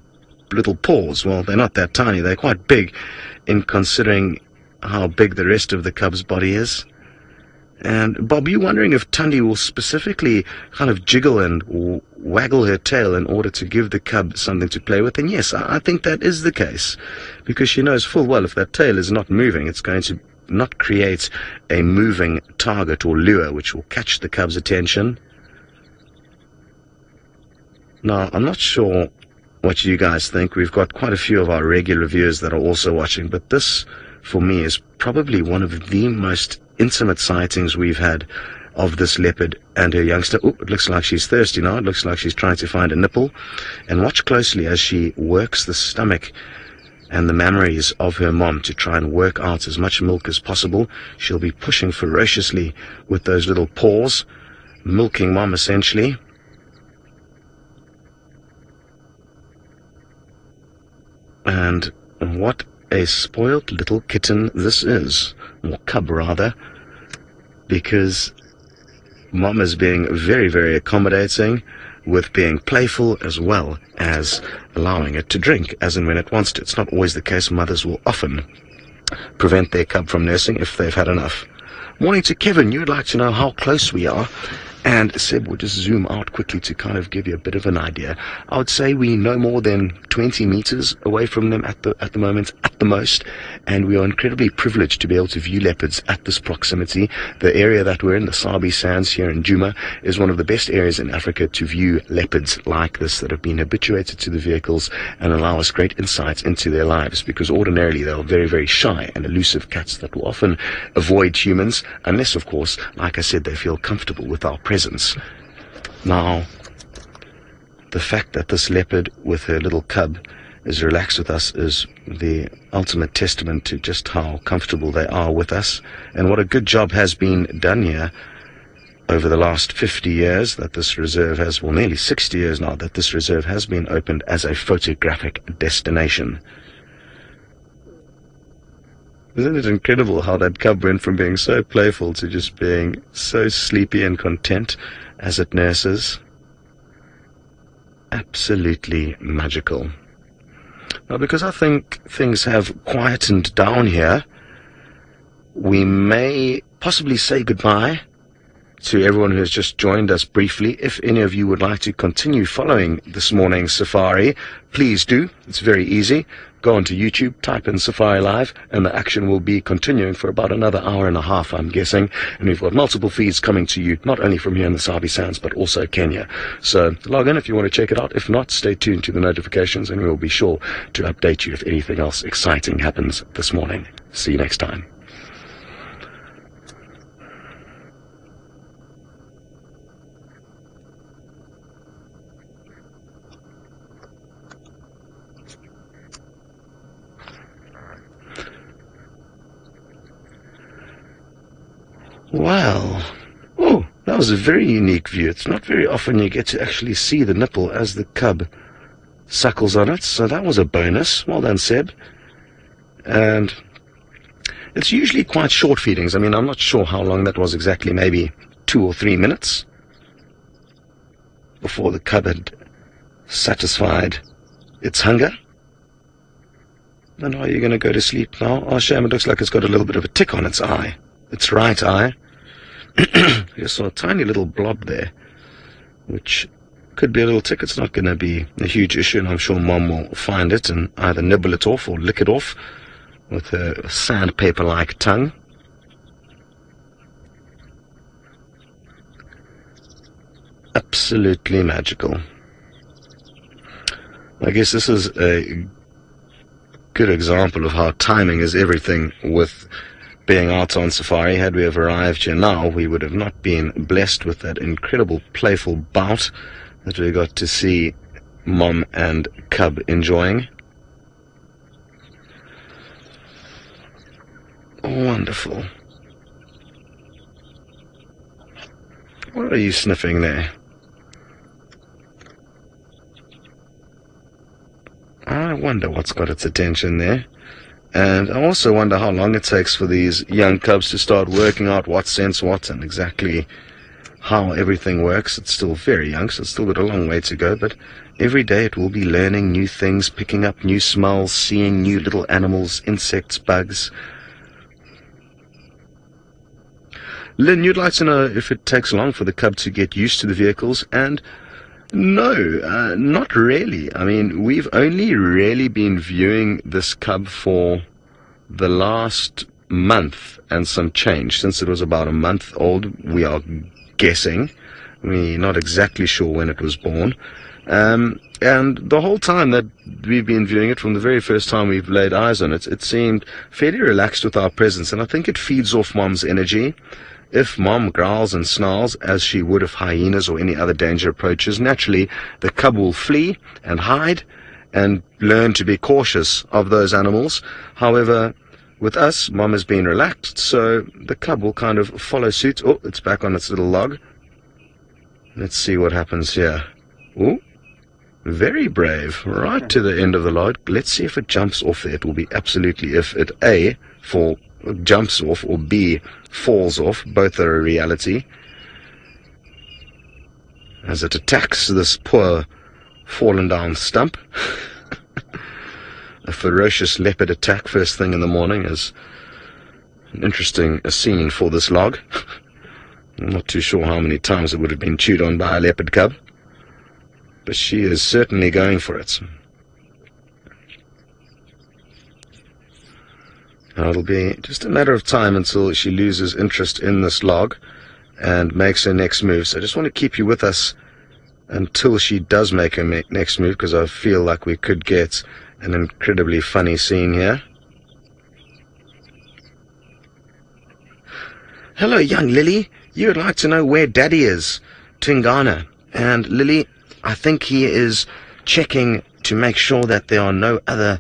little paws. Well, they're not that tiny. They're quite big in considering how big the rest of the cub's body is. And Bob, you wondering if Thandi will specifically kind of jiggle and waggle her tail in order to give the cub something to play with? And yes, I think that is the case, because she knows full well if that tail is not moving, it's going to not create a moving target or lure which will catch the cub's attention. Now, I'm not sure what you guys think. We've got quite a few of our regular viewers that are also watching, but this, for me, is probably one of the most intimate sightings we've had of this leopard and her youngster. Oh, it looks like she's thirsty now. It looks like she's trying to find a nipple. And watch closely as she works the stomach and the mammaries of her mom to try and work out as much milk as possible. She'll be pushing ferociously with those little paws, milking mom essentially. And what a spoiled little kitten this is, or cub rather, because mom is being very, very accommodating, with being playful as well as allowing it to drink as and when it wants to. It's not always the case. Mothers will often prevent their cub from nursing if they've had enough. Morning to Kevin. You'd like to know how close we are. And Seb will just zoom out quickly to kind of give you a bit of an idea. I would say we no more than 20 meters away from them at the moment, at the most, and we are incredibly privileged to be able to view leopards at this proximity. The area that we're in, the Sabi Sands here in Djuma, is one of the best areas in Africa to view leopards like this that have been habituated to the vehicles and allow us great insights into their lives, because ordinarily they are very, very shy and elusive cats that will often avoid humans, unless, of course, like I said, they feel comfortable with our presence. Now, the fact that this leopard with her little cub is relaxed with us is the ultimate testament to just how comfortable they are with us, and what a good job has been done here over the last 50 years that this reserve has, well, nearly 60 years now, that this reserve has been opened as a photographic destination. Isn't it incredible how that cub went from being so playful to just being so sleepy and content as it nurses? Absolutely magical. Now, because I think things have quietened down here, we may possibly say goodbye to everyone who has just joined us briefly. If any of you would like to continue following this morning's safari, please do. It's very easy. Go onto YouTube, type in Safari Live, and the action will be continuing for about another hour and a half, I'm guessing. And we've got multiple feeds coming to you, not only from here in the Sabi Sands, but also Kenya. So log in if you want to check it out. If not, stay tuned to the notifications, and we will be sure to update you if anything else exciting happens this morning. See you next time. Wow. Oh, that was a very unique view. It's not very often you get to actually see the nipple as the cub suckles on it, so that was a bonus. Well done, Seb. And it's usually quite short feedings. I mean, I'm not sure how long that was exactly, maybe 2 or 3 minutes before the cub had satisfied its hunger. And are you going to go to sleep now? Oh, shame, it looks like it's got a little bit of a tick on its eye. Its right eye. You saw a tiny little blob there, which could be a little tick. It's not going to be a huge issue, and I'm sure Mom will find it and either nibble it off or lick it off with her sandpaper-like tongue. Absolutely magical. I guess this is a good example of how timing is everything with being out on safari. Had we have arrived here now, we would have not been blessed with that incredible playful bout that we got to see Mom and cub enjoying. Wonderful. What are you sniffing there? I wonder what's got its attention there. And I also wonder how long it takes for these young cubs to start working out what scents what and exactly how everything works. It's still very young, so it's still got a long way to go, but every day it will be learning new things, picking up new smells, seeing new little animals, insects, bugs. Lynn, you'd like to know if it takes long for the cub to get used to the vehicles, and no, not really. I mean, we've only really been viewing this cub for the last month and some change. Since it was about a month old, we are guessing. We're not exactly sure when it was born. And the whole time that we've been viewing it, from the very first time we've laid eyes on it, it seemed fairly relaxed with our presence, and I think it feeds off Mom's energy. If Mom growls and snarls, as she would if hyenas or any other danger approaches, naturally the cub will flee and hide and learn to be cautious of those animals. However, with us, Mom has been relaxed, so the cub will kind of follow suit. Oh, it's back on its little log. Let's see what happens here. Oh, very brave, right to the end of the log. Let's see if it jumps off there. It will be absolutely, if it A, jumps off, or B, falls off. Both are a reality. As it attacks this poor fallen down stump. A ferocious leopard attack first thing in the morning is an interesting scene for this log. I'm not too sure how many times it would have been chewed on by a leopard cub, but she is certainly going for it. Now it'll be just a matter of time until she loses interest in this log and makes her next move. So I just want to keep you with us until she does make her next move, because I feel like we could get an incredibly funny scene here. Hello, young Lily. You would like to know where Daddy is, Tingana. And Lily, I think he is checking to make sure that there are no other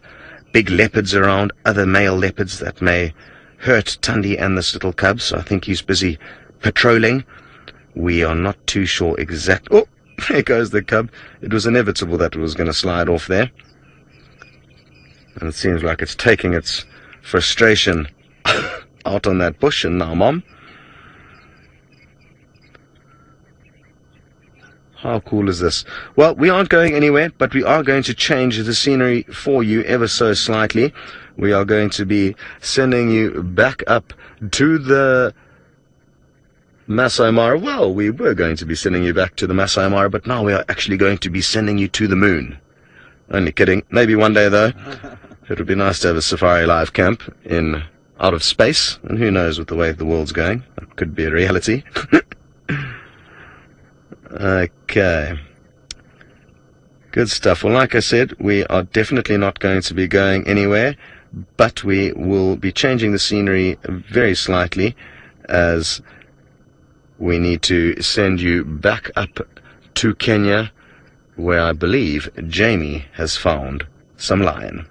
big leopards around, other male leopards that may hurt Thandi and this little cub. So I think he's busy patrolling. We are not too sure exactly. Oh, there goes the cub. It was inevitable that it was going to slide off there. And it seems like it's taking its frustration out on that bush. And now, Mom, how cool is this? Well, we aren't going anywhere, but we are going to change the scenery for you ever so slightly. We are going to be sending you back up to the Masai Mara. Well, we were going to be sending you back to the Masai Mara, but now we are actually going to be sending you to the moon. Only kidding. Maybe one day, though. It would be nice to have a safari live camp in out of space, and who knows with the way the world's going. It could be a reality. Okay. Good stuff. Well, like I said, we are definitely not going to be going anywhere, but we will be changing the scenery very slightly, as we need to send you back up to Kenya, where I believe Jamie has found some lion.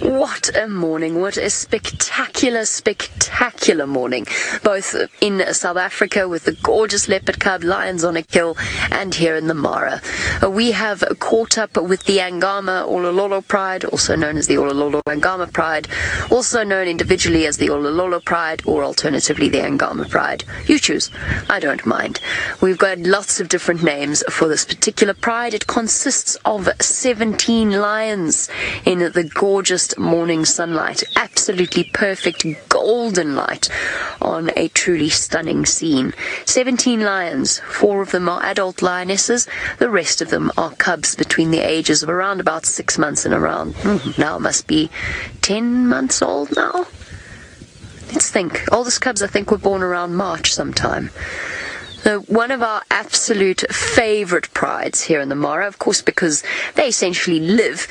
What a morning, what a spectacular, spectacular morning. Both in South Africa with the gorgeous leopard cub, lions on a kill, and here in the Mara. We have caught up with the Angama Olololo Pride, also known as the Olololo Angama Pride, also known individually as the Olololo Pride, or alternatively the Angama Pride. You choose, I don't mind. We've got lots of different names for this particular pride. It consists of 17 lions in the gorgeous morning sunlight, absolutely perfect golden light on a truly stunning scene. 17 lions, 4 of them are adult lionesses, the rest of them are cubs between the ages of around about 6 months and around, now must be 10 months old now. Let's think. Oldest cubs I think were born around March sometime. One of our absolute favourite prides here in the Mara, of course, because they essentially live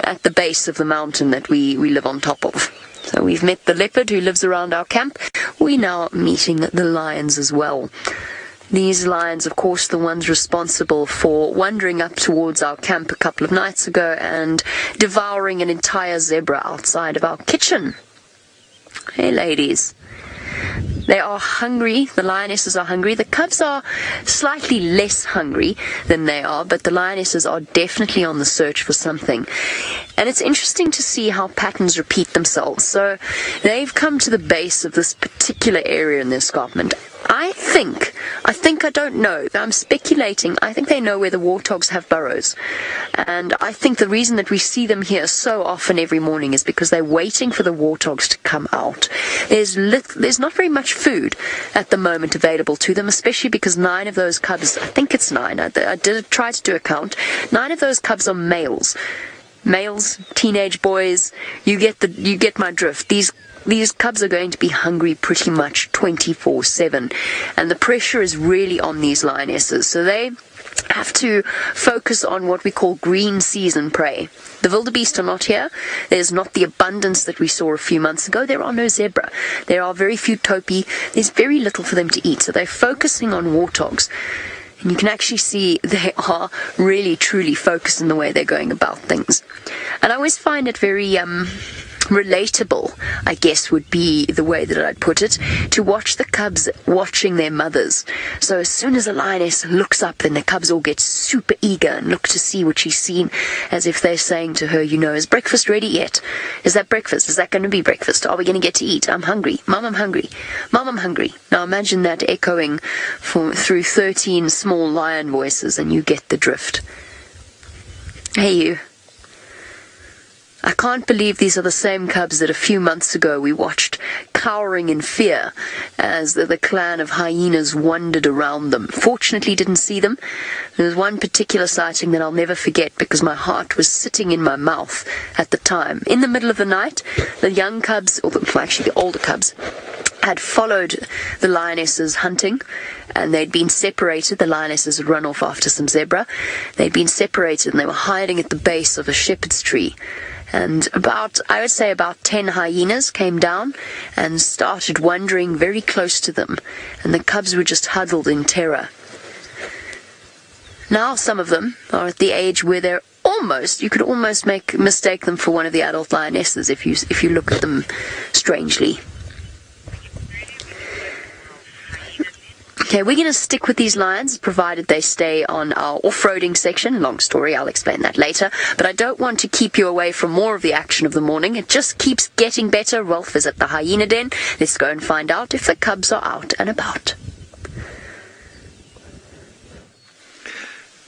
at the base of the mountain that we live on top of. So we've met the leopard who lives around our camp. We're now meeting the lions as well. These lions, of course, the ones responsible for wandering up towards our camp a couple of nights ago and devouring an entire zebra outside of our kitchen. Hey, ladies. They are hungry. The lionesses are hungry. The cubs are slightly less hungry than they are, but the lionesses are definitely on the search for something. And it's interesting to see how patterns repeat themselves. So they've come to the base of this particular area in the escarpment. I think, I don't know, I'm speculating, I think they know where the warthogs have burrows. And I think the reason that we see them here so often every morning is because they're waiting for the warthogs to come out. There's not very much food at the moment available to them, especially because 9 of those cubs, I think it's 9, I did try to do a count, 9 of those cubs are males. Males, teenage boys, you get my drift. These cubs are going to be hungry pretty much 24/7, and the pressure is really on these lionesses. So they have to focus on what we call green season prey. The wildebeest are not here. There's not the abundance that we saw a few months ago. There are no zebra. There are very few topi. There's very little for them to eat. So they're focusing on warthogs. And you can actually see they are really, truly focused in the way they're going about things. And I always find it very relatable, I guess would be the way that I'd put it, to watch the cubs watching their mothers. So as soon as a lioness looks up, then the cubs all get super eager and look to see what she's seen, as if they're saying to her, is breakfast ready yet? Is that breakfast? Is that going to be breakfast? Are we going to get to eat? I'm hungry. Mom, I'm hungry. Mom, I'm hungry. Now imagine that echoing through 13 small lion voices, and you get the drift. Hey, you. I can't believe these are the same cubs that a few months ago we watched cowering in fear as the clan of hyenas wandered around them. Fortunately, didn't see them. There was one particular sighting that I'll never forget because my heart was sitting in my mouth at the time. In the middle of the night, the young cubs, actually the older cubs, had followed the lionesses hunting, and they'd been separated. The lionesses had run off after some zebra. They'd been separated, and they were hiding at the base of a shepherd's tree. And I would say about 10 hyenas came down and started wandering very close to them, and the cubs were just huddled in terror. Now some of them are at the age where they're you could almost mistake them for one of the adult lionesses if you look at them strangely. Okay, we're going to stick with these lions, provided they stay on our off-roading section. Long story, I'll explain that later. But I don't want to keep you away from more of the action of the morning. It just keeps getting better. Rolf is at the hyena den. Let's go and find out if the cubs are out and about.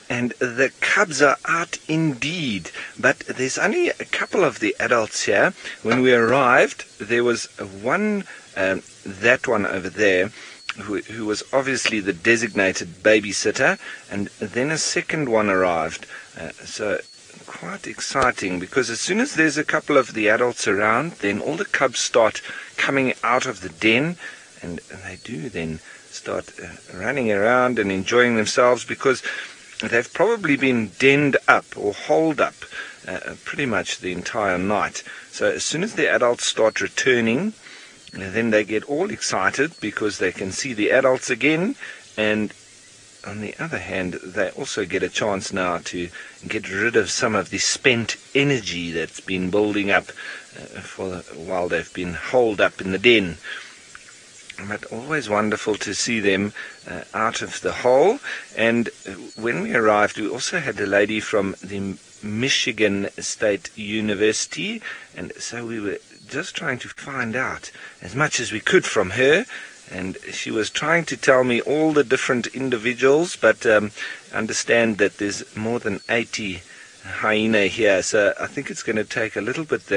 And the cubs are out indeed, but there's only a couple of the adults here. When we arrived, there was one, that one over there, who was obviously the designated babysitter, and then a second one arrived. So quite exciting, because as soon as there's a couple of the adults around, then all the cubs start coming out of the den, and they do then start running around and enjoying themselves, because they've probably been denned up or holed up pretty much the entire night. So as soon as the adults start returning, then they get all excited because they can see the adults again, and on the other hand, they also get a chance now to get rid of some of the spent energy that's been building up while they've been holed up in the den. But always wonderful to see them out of the hole. And when we arrived, we also had a lady from the Michigan State University, and so we were just trying to find out as much as we could from her, and she was trying to tell me all the different individuals, but understand that there's more than 80 hyena here, so I think it's going to take a little bit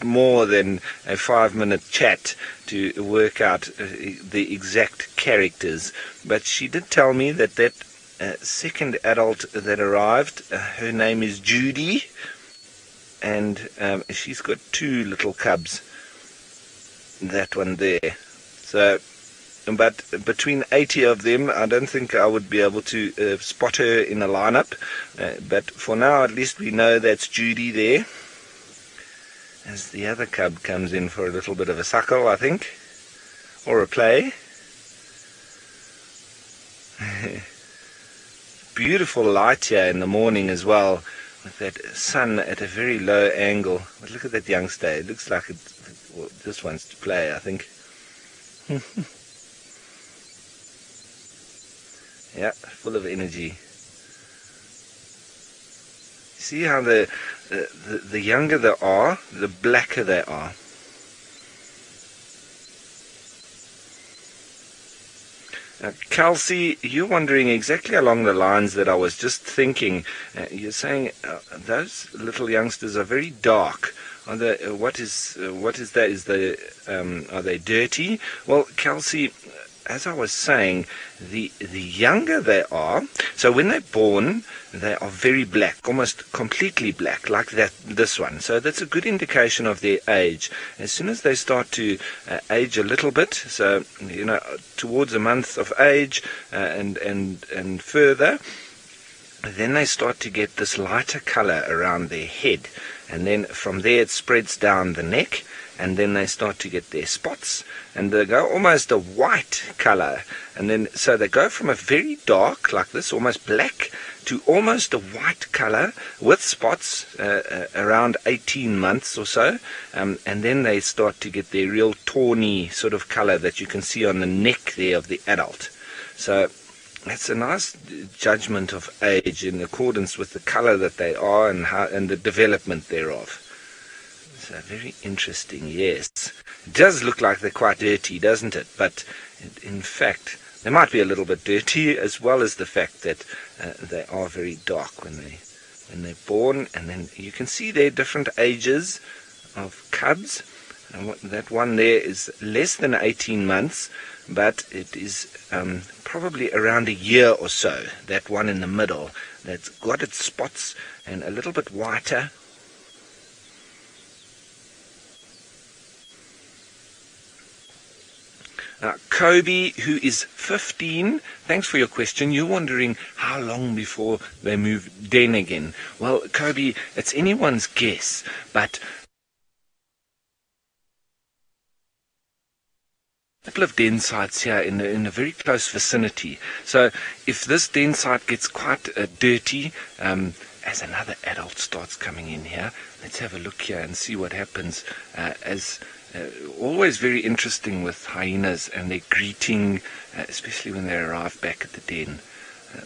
more than a 5-minute chat to work out the exact characters. But she did tell me that second adult that arrived, her name is Judy, and she's got 2 little cubs, that one there. So, but between 80 of them, I don't think I would be able to spot her in a lineup. But for now, at least we know that's Judy there, as the other cub comes in for a little bit of a suckle, I think, or a play. Beautiful light here in the morning as well, with that sun at a very low angle. But look at that youngster. It looks like it just wants to play, I think. Yeah, full of energy. See how the the younger they are, the blacker they are. Kelsey, you're wondering exactly along the lines that I was just thinking. You're saying those little youngsters are very dark. Are they, what is that? Are they dirty? Well, Kelsey, as I was saying, the younger they are, so when they're born, they are very black, almost completely black, like this one. So that's a good indication of their age. As soon as they start to age a little bit, so towards a month of age and further, then they start to get this lighter color around their head, and then from there it spreads down the neck, and then they start to get their spots, and they go almost a white color, and then so they go from a very dark, like this, almost black, to almost a white color with spots around 18 months or so, and then they start to get their real tawny sort of color that you can see on the neck there of the adult. So that's a nice judgment of age in accordance with the color that they are and the development thereof. So very interesting, yes. It does look like they're quite dirty, doesn't it? But in fact, they might be a little bit dirty, as well as the fact that they are very dark when they're born. And then you can see their different ages of cubs. And that one there is less than 18 months, but it is probably around a year or so. That one in the middle, that's got its spots and a little bit whiter. Kobe, who is 15, thanks for your question. You're wondering how long before they move den again. Well, Kobe, it's anyone's guess, but a couple of den sites here in a very close vicinity. So if this den site gets quite dirty, as another adult starts coming in here, let's have a look here and see what happens. Always very interesting with hyenas and their greeting, especially when they arrive back at the den.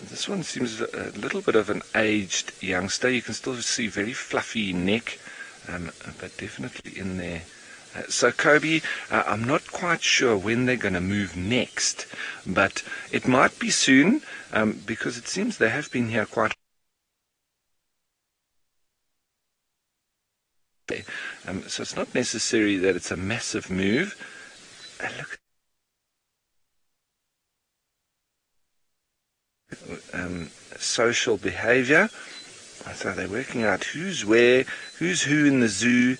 This one seems a little bit of an aged youngster. You can still see very fluffy neck, but definitely in there. So Kobe, I'm not quite sure when they're going to move next, but it might be soon, because it seems they have been here quite. So it's not necessary that it's a massive move. Look, social behavior. So they're working out who's where, who's who in the zoo.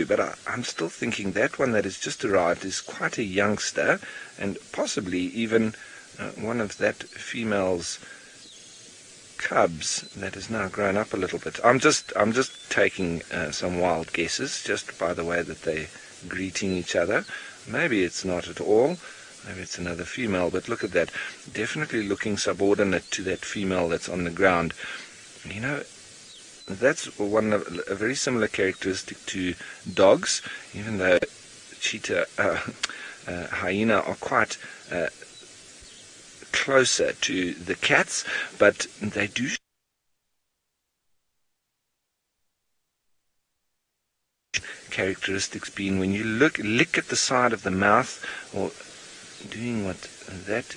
But I'm still thinking that one that has just arrived is quite a youngster, and possibly even one of that female's cubs that has now grown up a little bit. I'm just taking some wild guesses just by the way that they're greeting each other. Maybe it's not at all. Maybe it's another female, but look at that. Definitely looking subordinate to that female that's on the ground. That's a very similar characteristic to dogs, even though hyena are quite closer to the cats, but they do characteristics being when you lick at the side of the mouth, or doing what that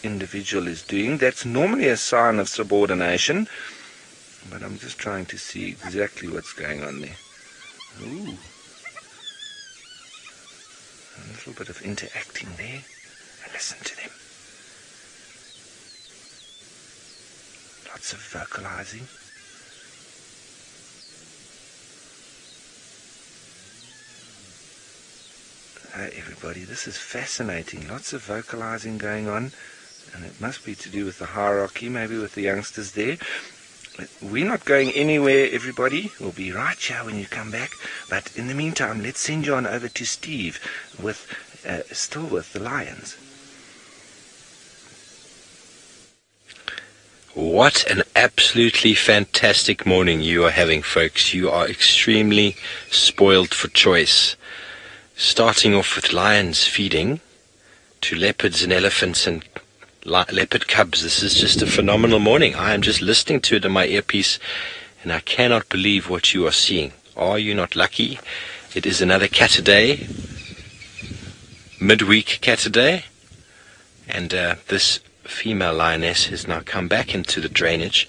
individual is doing, that's normally a sign of subordination, but I'm just trying to see exactly what's going on there. Ooh. A little bit of interacting there. Listen to them. Lots of vocalizing. Hey everybody, this is fascinating. Lots of vocalizing going on, and it must be to do with the hierarchy, maybe with the youngsters there. We're not going anywhere, everybody. We'll be right here when you come back. But in the meantime, let's send you on over to Steve still with the lions. What an absolutely fantastic morning you are having, folks. You are extremely spoiled for choice. Starting off with lions feeding, to leopards and elephants and leopard cubs. This is just a phenomenal morning. I am just listening to it in my earpiece, and I cannot believe what you are seeing. Are you not lucky? It is another Catterday, midweek Catterday, and this female lioness has now come back into the drainage,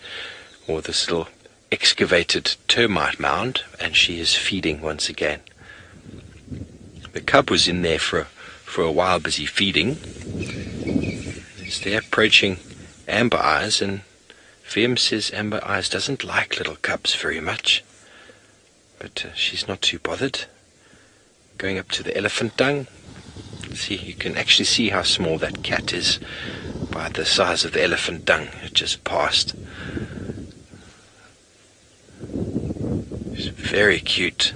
or this little excavated termite mound, and she is feeding once again. The cub was in there for a while, busy feeding. They're approaching Amber Eyes, and Vim says Amber Eyes doesn't like little cubs very much, but she's not too bothered. Going up to the elephant dung. See, you can actually see how small that cat is by the size of the elephant dung it just passed. It's very cute.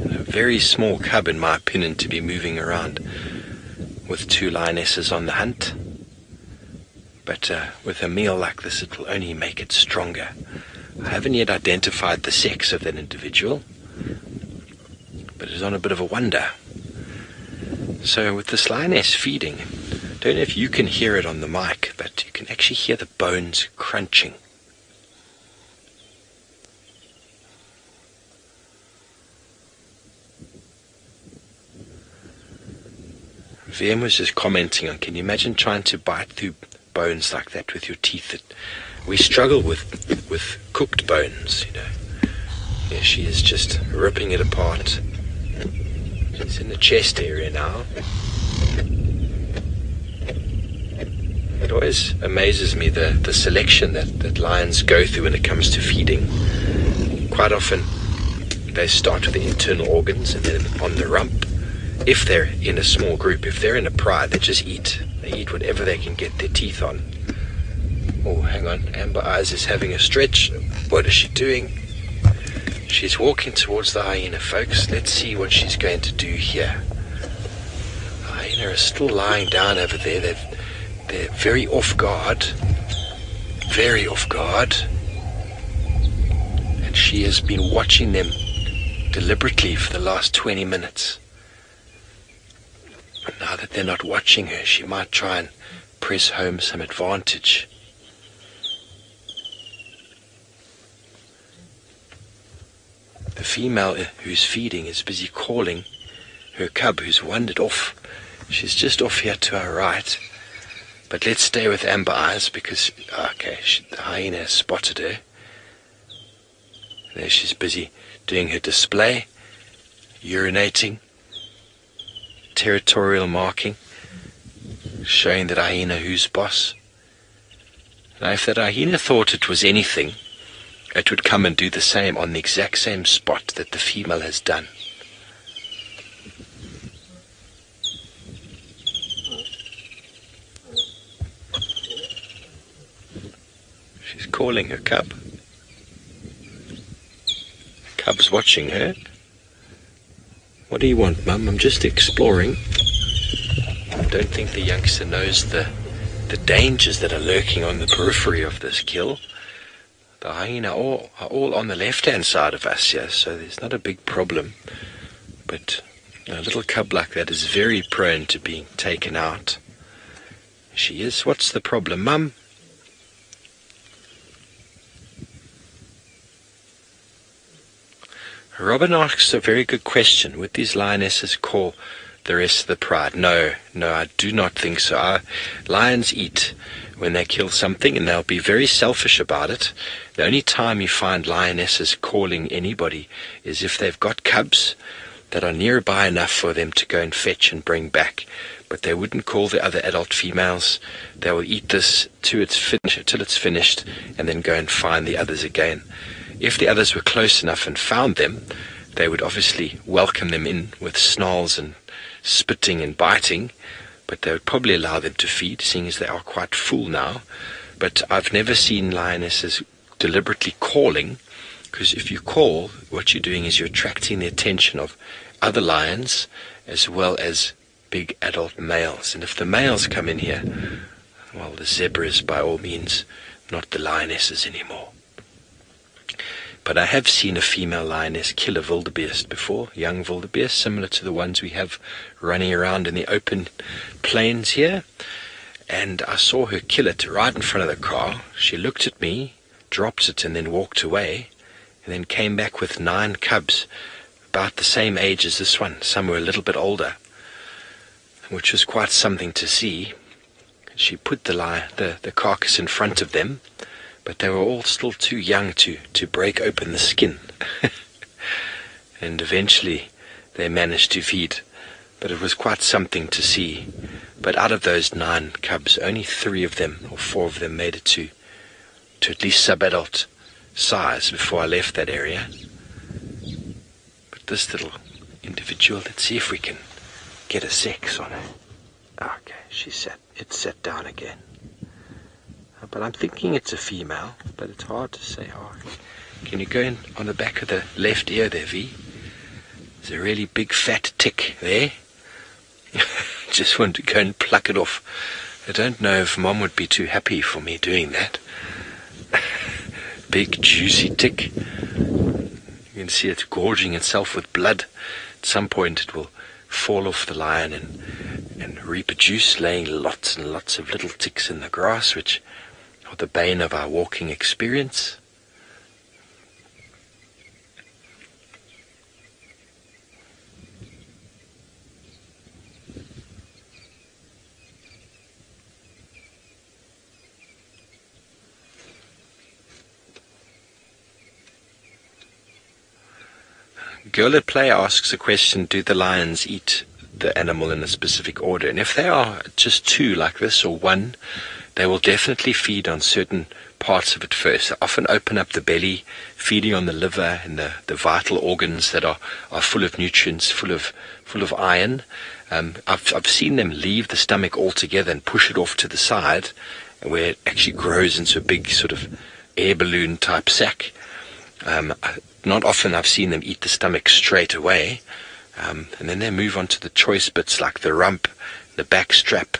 A very small cub, in my opinion, to be moving around with two lionesses on the hunt. But with a meal like this, it will only make it stronger. I haven't yet identified the sex of that individual, but it's on a bit of a wonder. So with this lioness feeding, I don't know if you can hear it on the mic, but you can actually hear the bones crunching. VM was just commenting on, can you imagine trying to bite through bones like that with your teeth? We struggle with cooked bones, you know. Yeah, she is just ripping it apart. It's in the chest area now. It always amazes me the selection that lions go through when it comes to feeding. Quite often they start with the internal organs and then on the rump. If they're in a small group, if they're in a pride, they just eat. They eat whatever they can get their teeth on. Oh, hang on. Amber Eyes is having a stretch. What is she doing? She's walking towards the hyena, folks. Let's see what she's going to do here. The hyena is still lying down over there. They're very off guard. Very off guard. And she has been watching them deliberately for the last 20 minutes. But now that they're not watching her, she might try and press home some advantage. The female who's feeding is busy calling her cub who's wandered off. She's just off here to our right. But let's stay with Amber Eyes because, okay, the hyena has spotted her. There she's busy doing her display, urinating. Territorial marking, showing that hyena who's boss. Now if that hyena thought it was anything, it would come and do the same on the exact same spot that the female has done. She's calling her cub. Cub's watching her. What do you want, Mum? I'm just exploring. I don't think the youngster knows the dangers that are lurking on the periphery of this kill. The hyena are all on the left-hand side of us here, so there's not a big problem. But a little cub like that is very prone to being taken out. She is. What's the problem, Mum? Robin asks a very good question. Would these lionesses call the rest of the pride? No, I do not think so. Lions eat when they kill something, and they'll be very selfish about it. The only time you find lionesses calling anybody is if they've got cubs that are nearby enough for them to go and fetch and bring back. But they wouldn't call the other adult females. They will eat this till it's finished, and then go and find the others again. If the others were close enough and found them, they would obviously welcome them in with snarls and spitting and biting, but they would probably allow them to feed, seeing as they are quite full now. But I've never seen lionesses deliberately calling, because if you call, what you're doing is you're attracting the attention of other lions as well as big adult males. And if the males come in here, well, the zebras by all means, not the lionesses anymore. But I have seen a female lioness kill a wildebeest before, young wildebeest, similar to the ones we have running around in the open plains here. and I saw her kill it right in front of the car. She looked at me, dropped it, and then walked away, and then came back with 9 cubs, about the same age as this one. Some were a little bit older, which was quite something to see. She put the carcass in front of them, but they were all still too young to break open the skin. And eventually they managed to feed, but it was quite something to see. But out of those 9 cubs, only 3 of them or 4 of them made it to at least sub-adult size before I left that area. But this little individual, let's see if we can get a sex on her. Okay, it sat down again. But I'm thinking it's a female, but it's hard to say. Oh, can you go in on the back of the left ear there, V? There's a really big fat tick there. Just want to go and pluck it off. I don't know if Mom would be too happy for me doing that. Big juicy tick. You can see it gorging itself with blood. At some point it will fall off the lion and reproduce, laying lots and lots of little ticks in the grass, which are the bane of our walking experience. Girl at Play asks a question: do the lions eat the animal in a specific order? And if they are just 2 like this, or 1, they will definitely feed on certain parts of it first. They often open up the belly, feeding on the liver and the vital organs that are full of nutrients, full of iron. I've seen them leave the stomach altogether and push it off to the side, where it actually grows into a big sort of air balloon type sack. Not often I've seen them eat the stomach straight away, and then they move on to the choice bits like the rump, the back strap,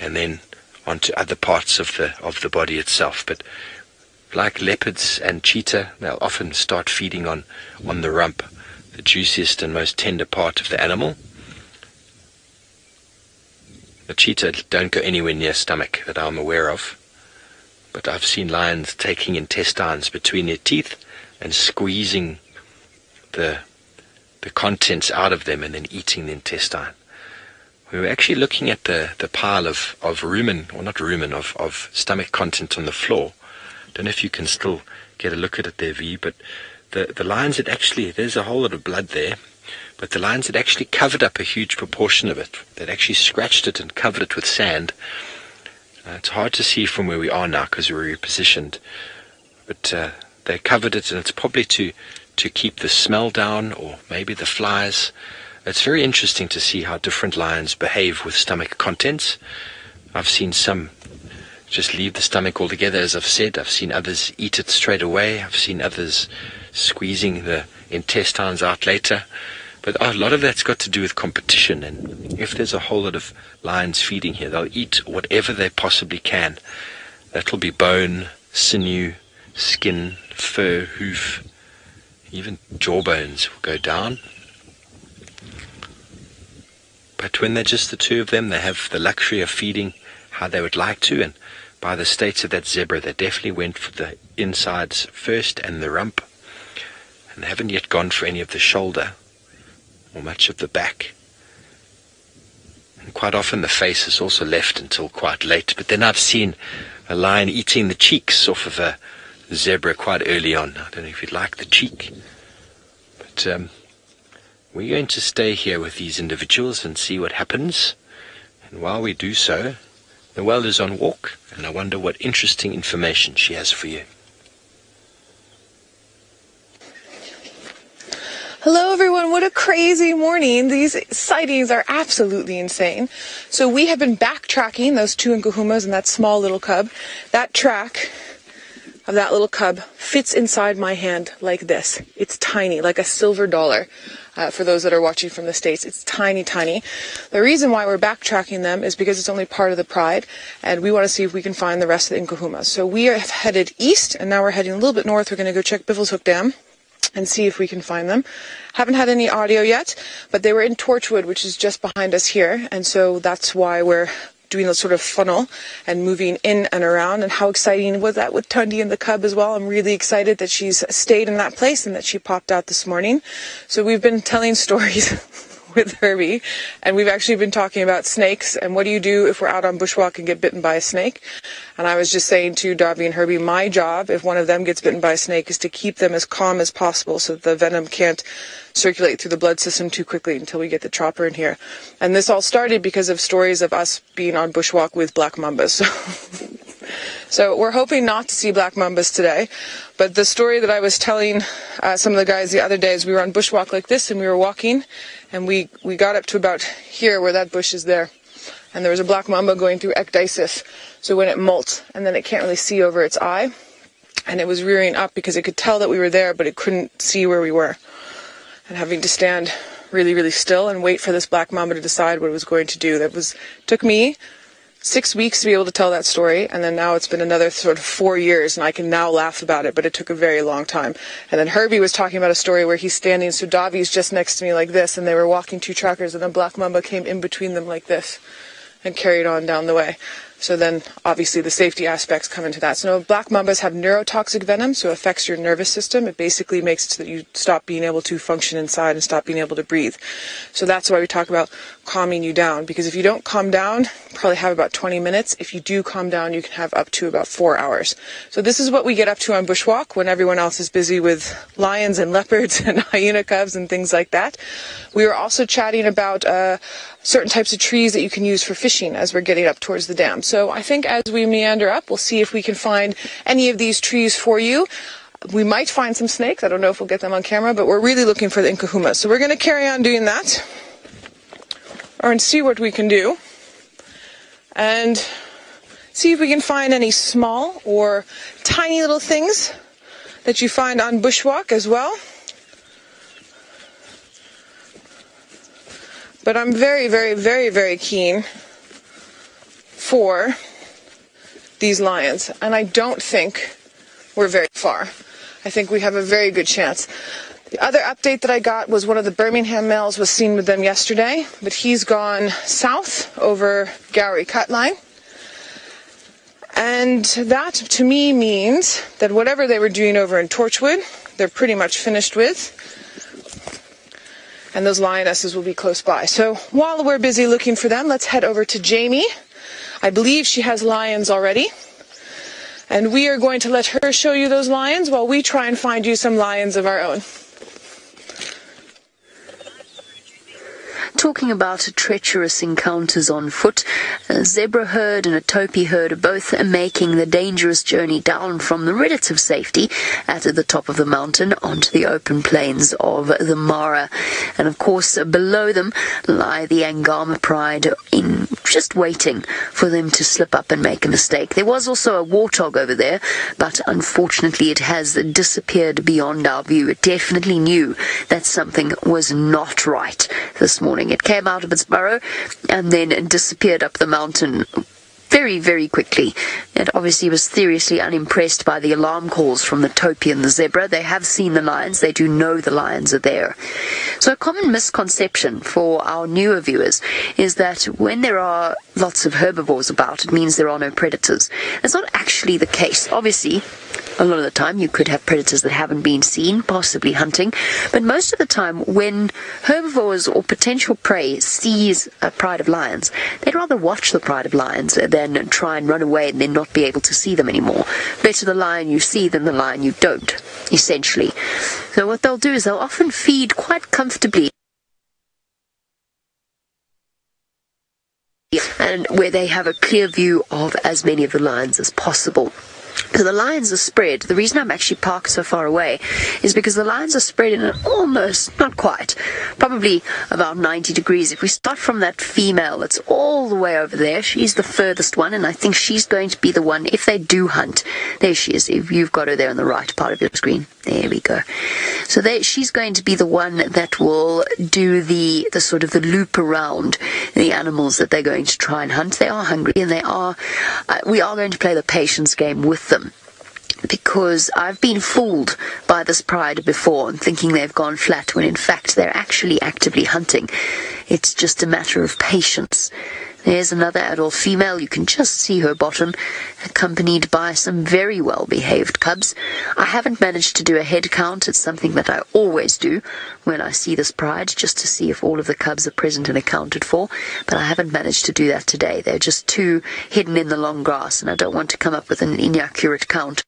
and then onto other parts of the body itself. But like leopards and cheetah, they'll often start feeding on the rump, the juiciest and most tender part of the animal. The cheetah don't go anywhere near stomach that I'm aware of, but I've seen lions taking intestines between their teeth and squeezing the contents out of them and then eating the intestine. We were actually looking at the pile of rumen, or not rumen, of stomach content on the floor. Don't know if you can still get a look at it there, V, but the lions had actually, there's a whole lot of blood there, but the lions had actually covered up a huge proportion of it. They'd actually scratched it and covered it with sand. It's hard to see from where we are now because we're repositioned, but they covered it, and it's probably to keep the smell down, or maybe the flies. It's very interesting to see how different lions behave with stomach contents. I've seen some just leave the stomach altogether, as I've said. I've seen others eat it straight away. I've seen others squeezing the intestines out later. But a lot of that's got to do with competition, and if there's a whole lot of lions feeding here, they'll eat whatever they possibly can. That'll be bone, sinew, skin, fur, hoof, even jawbones will go down. But when they're just the 2 of them, they have the luxury of feeding how they would like to, and by the states of that zebra, they definitely went for the insides first and the rump, and they haven't yet gone for any of the shoulder or much of the back. And quite often the face is also left until quite late. But then I've seen a lion eating the cheeks off of a zebra quite early on. I don't know if you'd like the cheek, but we're going to stay here with these individuals and see what happens. And while we do so, the well is on walk, and I wonder what interesting information she has for you. Hello everyone, what a crazy morning. These sightings are absolutely insane. So we have been backtracking those 2 Nkuhumas and that small little cub. That track of that little cub fits inside my hand like this. It's tiny, like a silver dollar. For those that are watching from the States, it's tiny, tiny. The reason why we're backtracking them is because it's only part of the Pride, and we want to see if we can find the rest of the Nkuhumas. So we are headed east, and now we're heading a little bit north. We're going to go check Bivelshoek Dam and see if we can find them. Haven't had any audio yet, but they were in Torchwood, which is just behind us here, and so that's why we're doing a sort of funnel and moving in and around. And how exciting was that with Thandi and the cub as well? I'm really excited that she's stayed in that place and that she popped out this morning. So we've been telling stories with Herbie, and we've actually been talking about snakes and what do you do if we're out on bushwalk and get bitten by a snake. And I was just saying to Dobby and Herbie, my job, if one of them gets bitten by a snake, is to keep them as calm as possible so that the venom can't circulate through the blood system too quickly until we get the chopper in here. And this all started because of stories of us being on bushwalk with black mambas. So we're hoping not to see black mambas today. But the story that I was telling some of the guys the other day is we were on bushwalk like this, and we were walking, and we got up to about here where that bush is there. And there was a black mamba going through ecdysis. So when it molts, and then it can't really see over its eye, and it was rearing up because it could tell that we were there, but it couldn't see where we were. And having to stand really, really still and wait for this black mamba to decide what it was going to do. Took me 6 weeks to be able to tell that story, and then now it's been another sort of 4 years, and I can now laugh about it, but it took a very long time. And then Herbie was talking about a story where he's standing, so Davi's just next to me like this, and they were walking 2 trackers, and a black mamba came in between them like this and carried on down the way. So then, obviously, the safety aspects come into that. So black mambas have neurotoxic venom, so it affects your nervous system. It basically makes it so that you stop being able to function inside and stop being able to breathe. So that's why we talk about calming you down, because if you don't calm down, you probably have about 20 minutes. If you do calm down, you can have up to about 4 hours. So this is what we get up to on bushwalk when everyone else is busy with lions and leopards and hyena cubs and things like that. We were also chatting about certain types of trees that you can use for fishing as we're getting up towards the dam. So I think as we meander up, we'll see if we can find any of these trees for you. We might find some snakes. I don't know if we'll get them on camera, but we're really looking for the Nkuhuma. So we're going to carry on doing that and see what we can do and see if we can find any small or tiny little things that you find on bushwalk as well. But I'm very, very, very, very keen for these lions, and I don't think we're very far. I think we have a very good chance. The other update that I got was one of the Birmingham males was seen with them yesterday, but he's gone south over Gowrie Cut Line. And that, to me, means that whatever they were doing over in Torchwood, they're pretty much finished with. And those lionesses will be close by. So while we're busy looking for them, let's head over to Jamie. I believe she has lions already. And we are going to let her show you those lions while we try and find you some lions of our own. Talking about treacherous encounters on foot, a zebra herd and a topi herd are both making the dangerous journey down from the relative safety at the top of the mountain onto the open plains of the Mara. And of course, below them lie the Angama Pride, in just waiting for them to slip up and make a mistake. There was also a warthog over there, but unfortunately it has disappeared beyond our view. It definitely knew that something was not right this morning. It came out of its burrow and then disappeared up the mountain very, very quickly. It obviously was seriously unimpressed by the alarm calls from the topi and the zebra. They have seen the lions. They do know the lions are there. So a common misconception for our newer viewers is that when there are lots of herbivores about, it means there are no predators. That's not actually the case. Obviously, a lot of the time you could have predators that haven't been seen, possibly hunting, but most of the time when herbivores or potential prey sees a pride of lions, they'd rather watch the pride of lions than try and run away and then not be able to see them anymore. Better the lion you see than the lion you don't, essentially. So what they'll do is they'll often feed quite comfortably, and where they have a clear view of as many of the lions as possible. So the lions are spread. The reason I'm actually parked so far away is because the lions are spread in an almost, not quite, probably about 90 degrees. If we start from that female that's all the way over there, she's the furthest one, and I think she's going to be the one, if they do hunt, there she is, if you've got her there on the right part of your screen. There we go. So she's going to be the one that will do the sort of the loop around the animals that they're going to try and hunt. They are hungry, and we are going to play the patience game with them, because I've been fooled by this pride before and thinking they've gone flat when in fact they're actually actively hunting. It's just a matter of patience. There's another adult female. You can just see her bottom, accompanied by some very well-behaved cubs. I haven't managed to do a head count. It's something that I always do when I see this pride, just to see if all of the cubs are present and accounted for. But I haven't managed to do that today. They're just too hidden in the long grass, and I don't want to come up with an inaccurate count.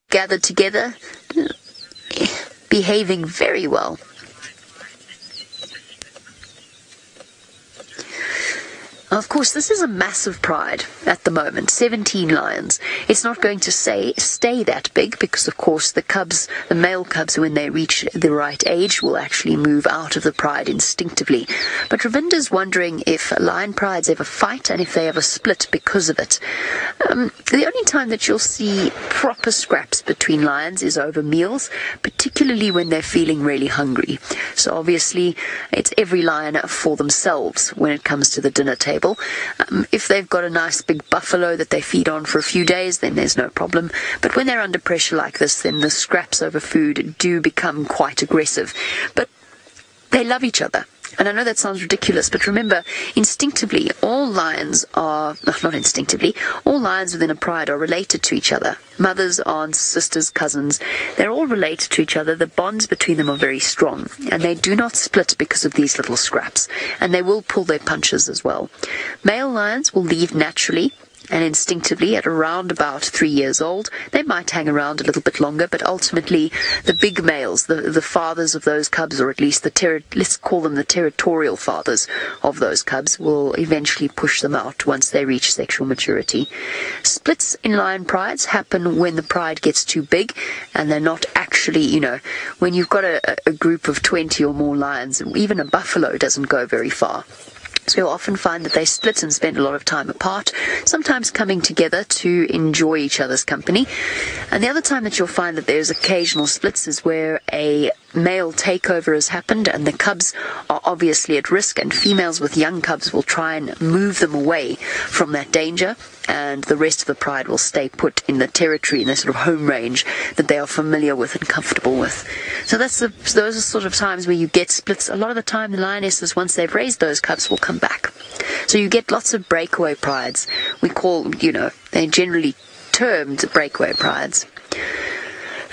Gathered together, behaving very well. Of course, this is a massive pride at the moment, 17 lions. It's not going to stay that big because, of course, the male cubs, when they reach the right age, will actually move out of the pride instinctively. But Ravinder's wondering if lion prides ever fight and if they ever split because of it. The only time that you'll see proper scraps between lions is over meals, particularly when they're feeling really hungry. So obviously, it's every lion for themselves when it comes to the dinner table. If they've got a nice big buffalo that they feed on for a few days, then there's no problem. But when they're under pressure like this, then the scraps over food do become quite aggressive. But they love each other. And I know that sounds ridiculous, but remember, instinctively, all lions within a pride are related to each other. Mothers, aunts, sisters, cousins, they're all related to each other. The bonds between them are very strong, and they do not split because of these little scraps, and they will pull their punches as well. Male lions will leave naturally and instinctively at around about 3 years old. They might hang around a little bit longer, but ultimately the big males, the fathers of those cubs, or at least let's call them the territorial fathers of those cubs, will eventually push them out once they reach sexual maturity. Splits in lion prides happen when the pride gets too big and they're not actually, when you've got a group of 20 or more lions, even a buffalo doesn't go very far. So you'll often find that they split and spend a lot of time apart, sometimes coming together to enjoy each other's company. And the other time that you'll find that there's occasional splits is where a male takeover has happened and the cubs are obviously at risk, and females with young cubs will try and move them away from that danger, and the rest of the pride will stay put in the territory, in the sort of home range that they are familiar with and comfortable with. So those are sort of times where you get splits. A lot of the time the lionesses, once they've raised those cubs, will come back. So you get lots of breakaway prides. We call, they're generally termed breakaway prides.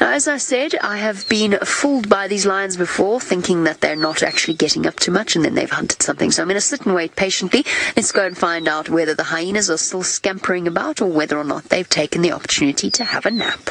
Now, as I said, I have been fooled by these lions before, thinking that they're not actually getting up too much, and then they've hunted something. So I'm going to sit and wait patiently. Let's go and find out whether the hyenas are still scampering about or whether or not they've taken the opportunity to have a nap.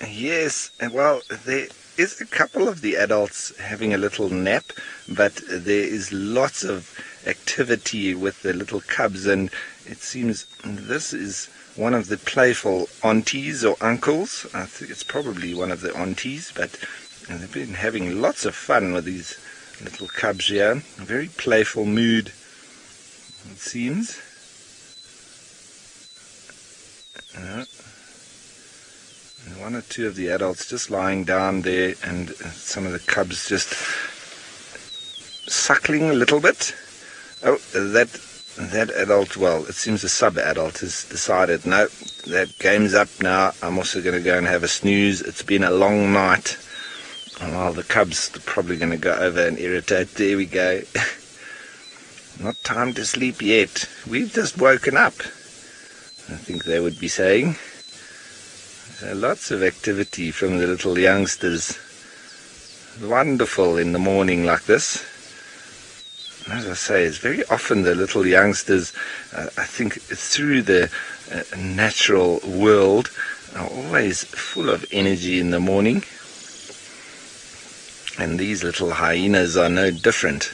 Yes, well, there is a couple of the adults having a little nap, but there is lots of activity with the little cubs, and it seems this is one of the playful aunties or uncles. I think it's probably one of the aunties, but they've been having lots of fun with these little cubs here. A very playful mood, it seems. And one or two of the adults just lying down there, and some of the cubs just suckling a little bit. Oh, that adult, well, it seems the sub-adult has decided, no, that game's up now. I'm also going to go and have a snooze. It's been a long night. Well, the cubs are probably going to go over and irritate. There we go. Not time to sleep yet. We've just woken up, I think they would be saying. Lots of activity from the little youngsters. Wonderful in the morning like this. As I say, it's very often the little youngsters, I think through the natural world, are always full of energy in the morning. And these little hyenas are no different.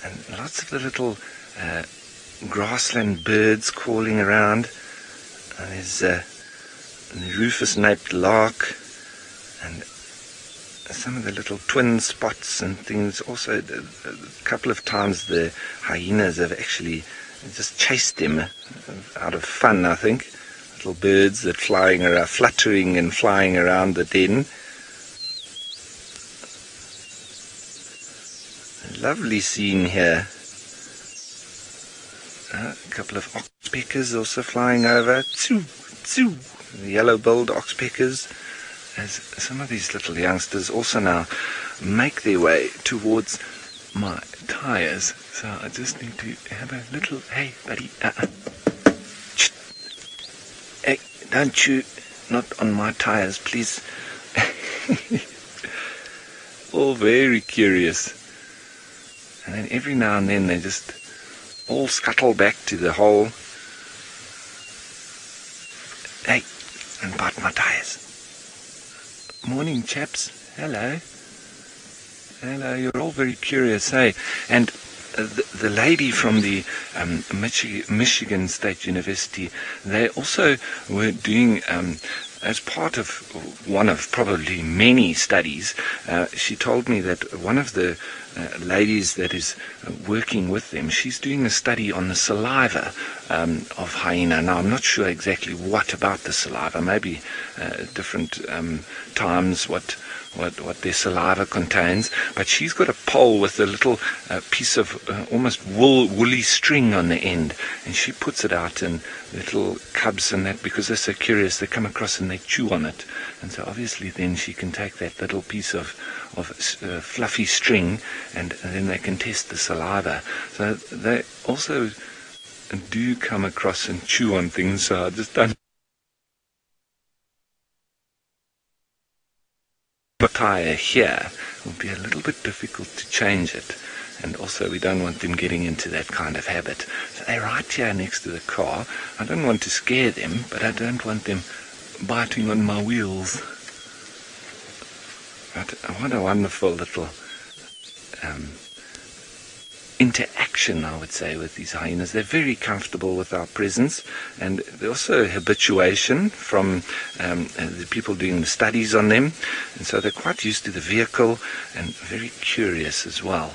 And lots of the little grassland birds calling around. And there's the rufous-naped lark, and some of the little twin spots and things. Also, a couple of times the hyenas have actually just chased them out of fun, I think. Little birds that flying around, fluttering and flying around the den. A lovely scene here. A couple of oxpeckers also flying over. Zoo, the yellow-billed oxpeckers, as some of these little youngsters also now make their way towards my tires. So I just need to have a little, hey buddy, hey, don't you, not on my tires, please. All very curious. And then every now and then they just all scuttle back to the hole. Hey, and bite my tires. Morning, chaps. Hello. Hello, you're all very curious, hey? And the lady from the Michigan State University, they also were doing, as part of one of probably many studies, she told me that one of the ladies that is working with them, she's doing a study on the saliva of hyena. Now, I'm not sure exactly what about the saliva, maybe different times what their saliva contains, but she's got a pole with a little piece of almost woolly string on the end, and she puts it out in little cubs and that, because they're so curious, they come across and they chew on it, and so obviously then she can take that little piece of fluffy string, and then they can test the saliva. So they also do come across and chew on things, so I just don't tire here will be a little bit difficult to change it, and also we don't want them getting into that kind of habit. So they're right here next to the car. I don't want to scare them, but I don't want them biting on my wheels. But what a wonderful little interaction, I would say, with these hyenas. They're very comfortable with our presence, and also habituation from the people doing the studies on them, and so they're quite used to the vehicle and very curious as well,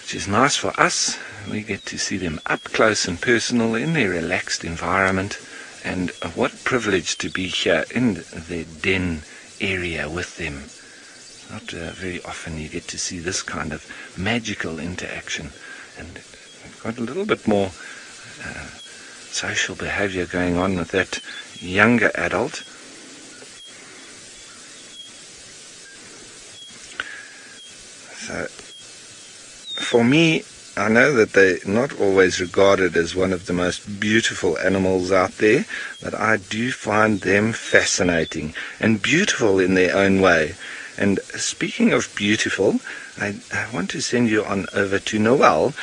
which is nice for us. We get to see them up close and personal in their relaxed environment, and what privilege to be here in their den area with them. Not very often you get to see this kind of magical interaction, and we've got a little bit more social behavior going on with that younger adult. So for me, I know that they're not always regarded as one of the most beautiful animals out there, but I do find them fascinating and beautiful in their own way. And speaking of beautiful, I want to send you on over to Noelle.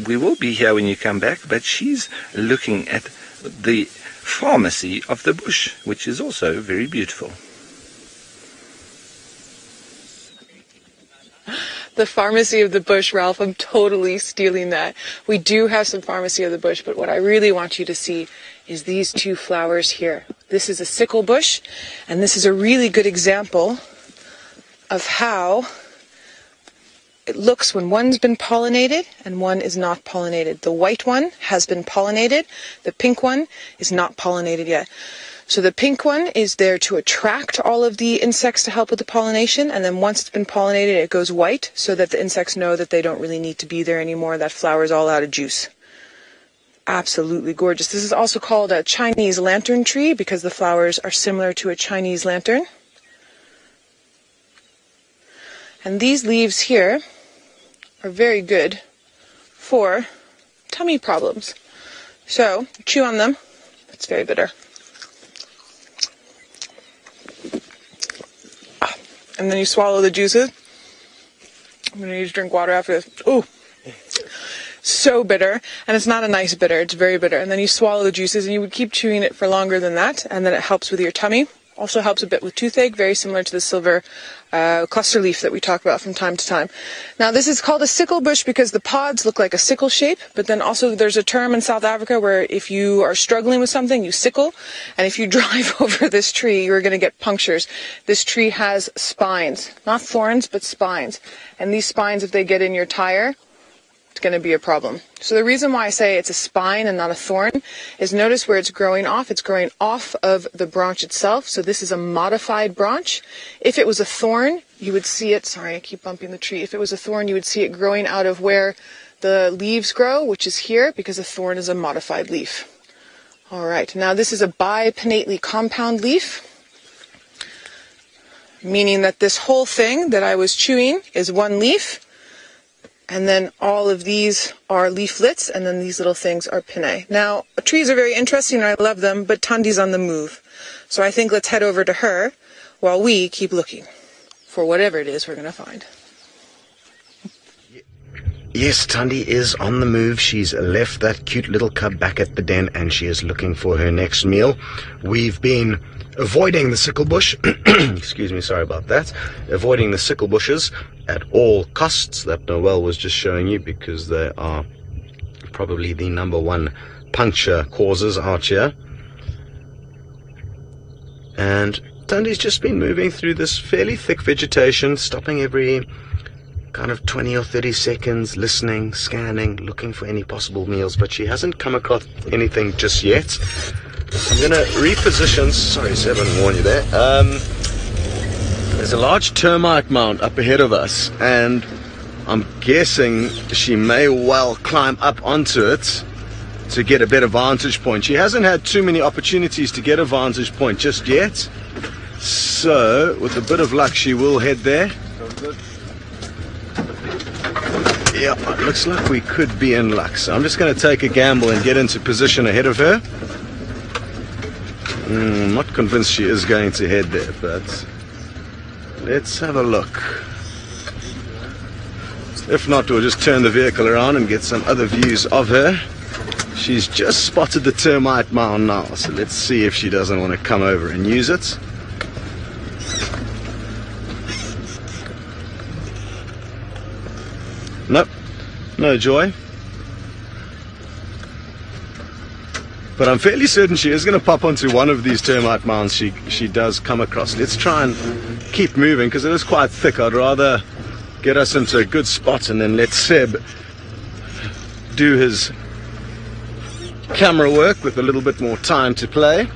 We will be here when you come back, but she's looking at the pharmacy of the bush, which is also very beautiful. The pharmacy of the bush, Ralph, I'm totally stealing that. We do have some pharmacy of the bush, but what I really want you to see is these two flowers here. This is a sickle bush, and this is a really good example of how it looks when one's been pollinated and one is not pollinated. The white one has been pollinated. The pink one is not pollinated yet. So the pink one is there to attract all of the insects to help with the pollination, and then once it's been pollinated, it goes white so that the insects know that they don't really need to be there anymore. That flower's all out of juice. Absolutely gorgeous. This is also called a Chinese lantern tree because the flowers are similar to a Chinese lantern. And these leaves here are very good for tummy problems. So, chew on them. It's very bitter. And then you swallow the juices. I'm going to need to drink water after this. Ooh, so bitter. And it's not a nice bitter. It's very bitter. And then you swallow the juices, and you would keep chewing it for longer than that. And then it helps with your tummy. Also helps a bit with toothache, very similar to the silver cluster leaf that we talk about from time to time. Now, this is called a sickle bush because the pods look like a sickle shape, but then also there's a term in South Africa where if you are struggling with something, you sickle, and if you drive over this tree, you're going to get punctures. This tree has spines, not thorns, but spines, and these spines, if they get in your tire, it's going to be a problem. So the reason why I say it's a spine and not a thorn is notice where it's growing off. It's growing off of the branch itself. So this is a modified branch. If it was a thorn, you would see it. Sorry, I keep bumping the tree. If it was a thorn, you would see it growing out of where the leaves grow, which is here, because a thorn is a modified leaf. All right, now this is a bipinnately compound leaf, meaning that this whole thing that I was chewing is one leaf, and then all of these are leaflets, and then these little things are pinnae. Now, trees are very interesting, and I love them, but Thandi's on the move. So I think let's head over to her while we keep looking for whatever it is we're going to find. Yes, Thandi is on the move. She's left that cute little cub back at the den, and she is looking for her next meal. We've been avoiding the sickle bush, excuse me, sorry about that, avoiding the sickle bushes at all costs that Noel was just showing you, because they are probably the #1 puncture causes out here. And Thandi's just been moving through this fairly thick vegetation, stopping every kind of 20 or 30 seconds, listening, scanning, looking for any possible meals, but she hasn't come across anything just yet. I'm going to reposition. Sorry, Seb, I didn't warn you there. There's a large termite mound up ahead of us, and I'm guessing she may well climb up onto it to get a better vantage point. She hasn't had too many opportunities to get a vantage point just yet, so with a bit of luck she will head there. Yeah, it looks like we could be in luck, so I'm just going to take a gamble and get into position ahead of her. I'm not convinced she is going to head there, but let's have a look. If not, we'll just turn the vehicle around and get some other views of her. She's just spotted the termite mound now, so let's see if she doesn't want to come over and use it. Nope, no joy. But I'm fairly certain she is going to pop onto one of these termite mounds she does come across. Let's try and keep moving, because it is quite thick. I'd rather get us into a good spot and then let Seb do his camera work with a little bit more time to play.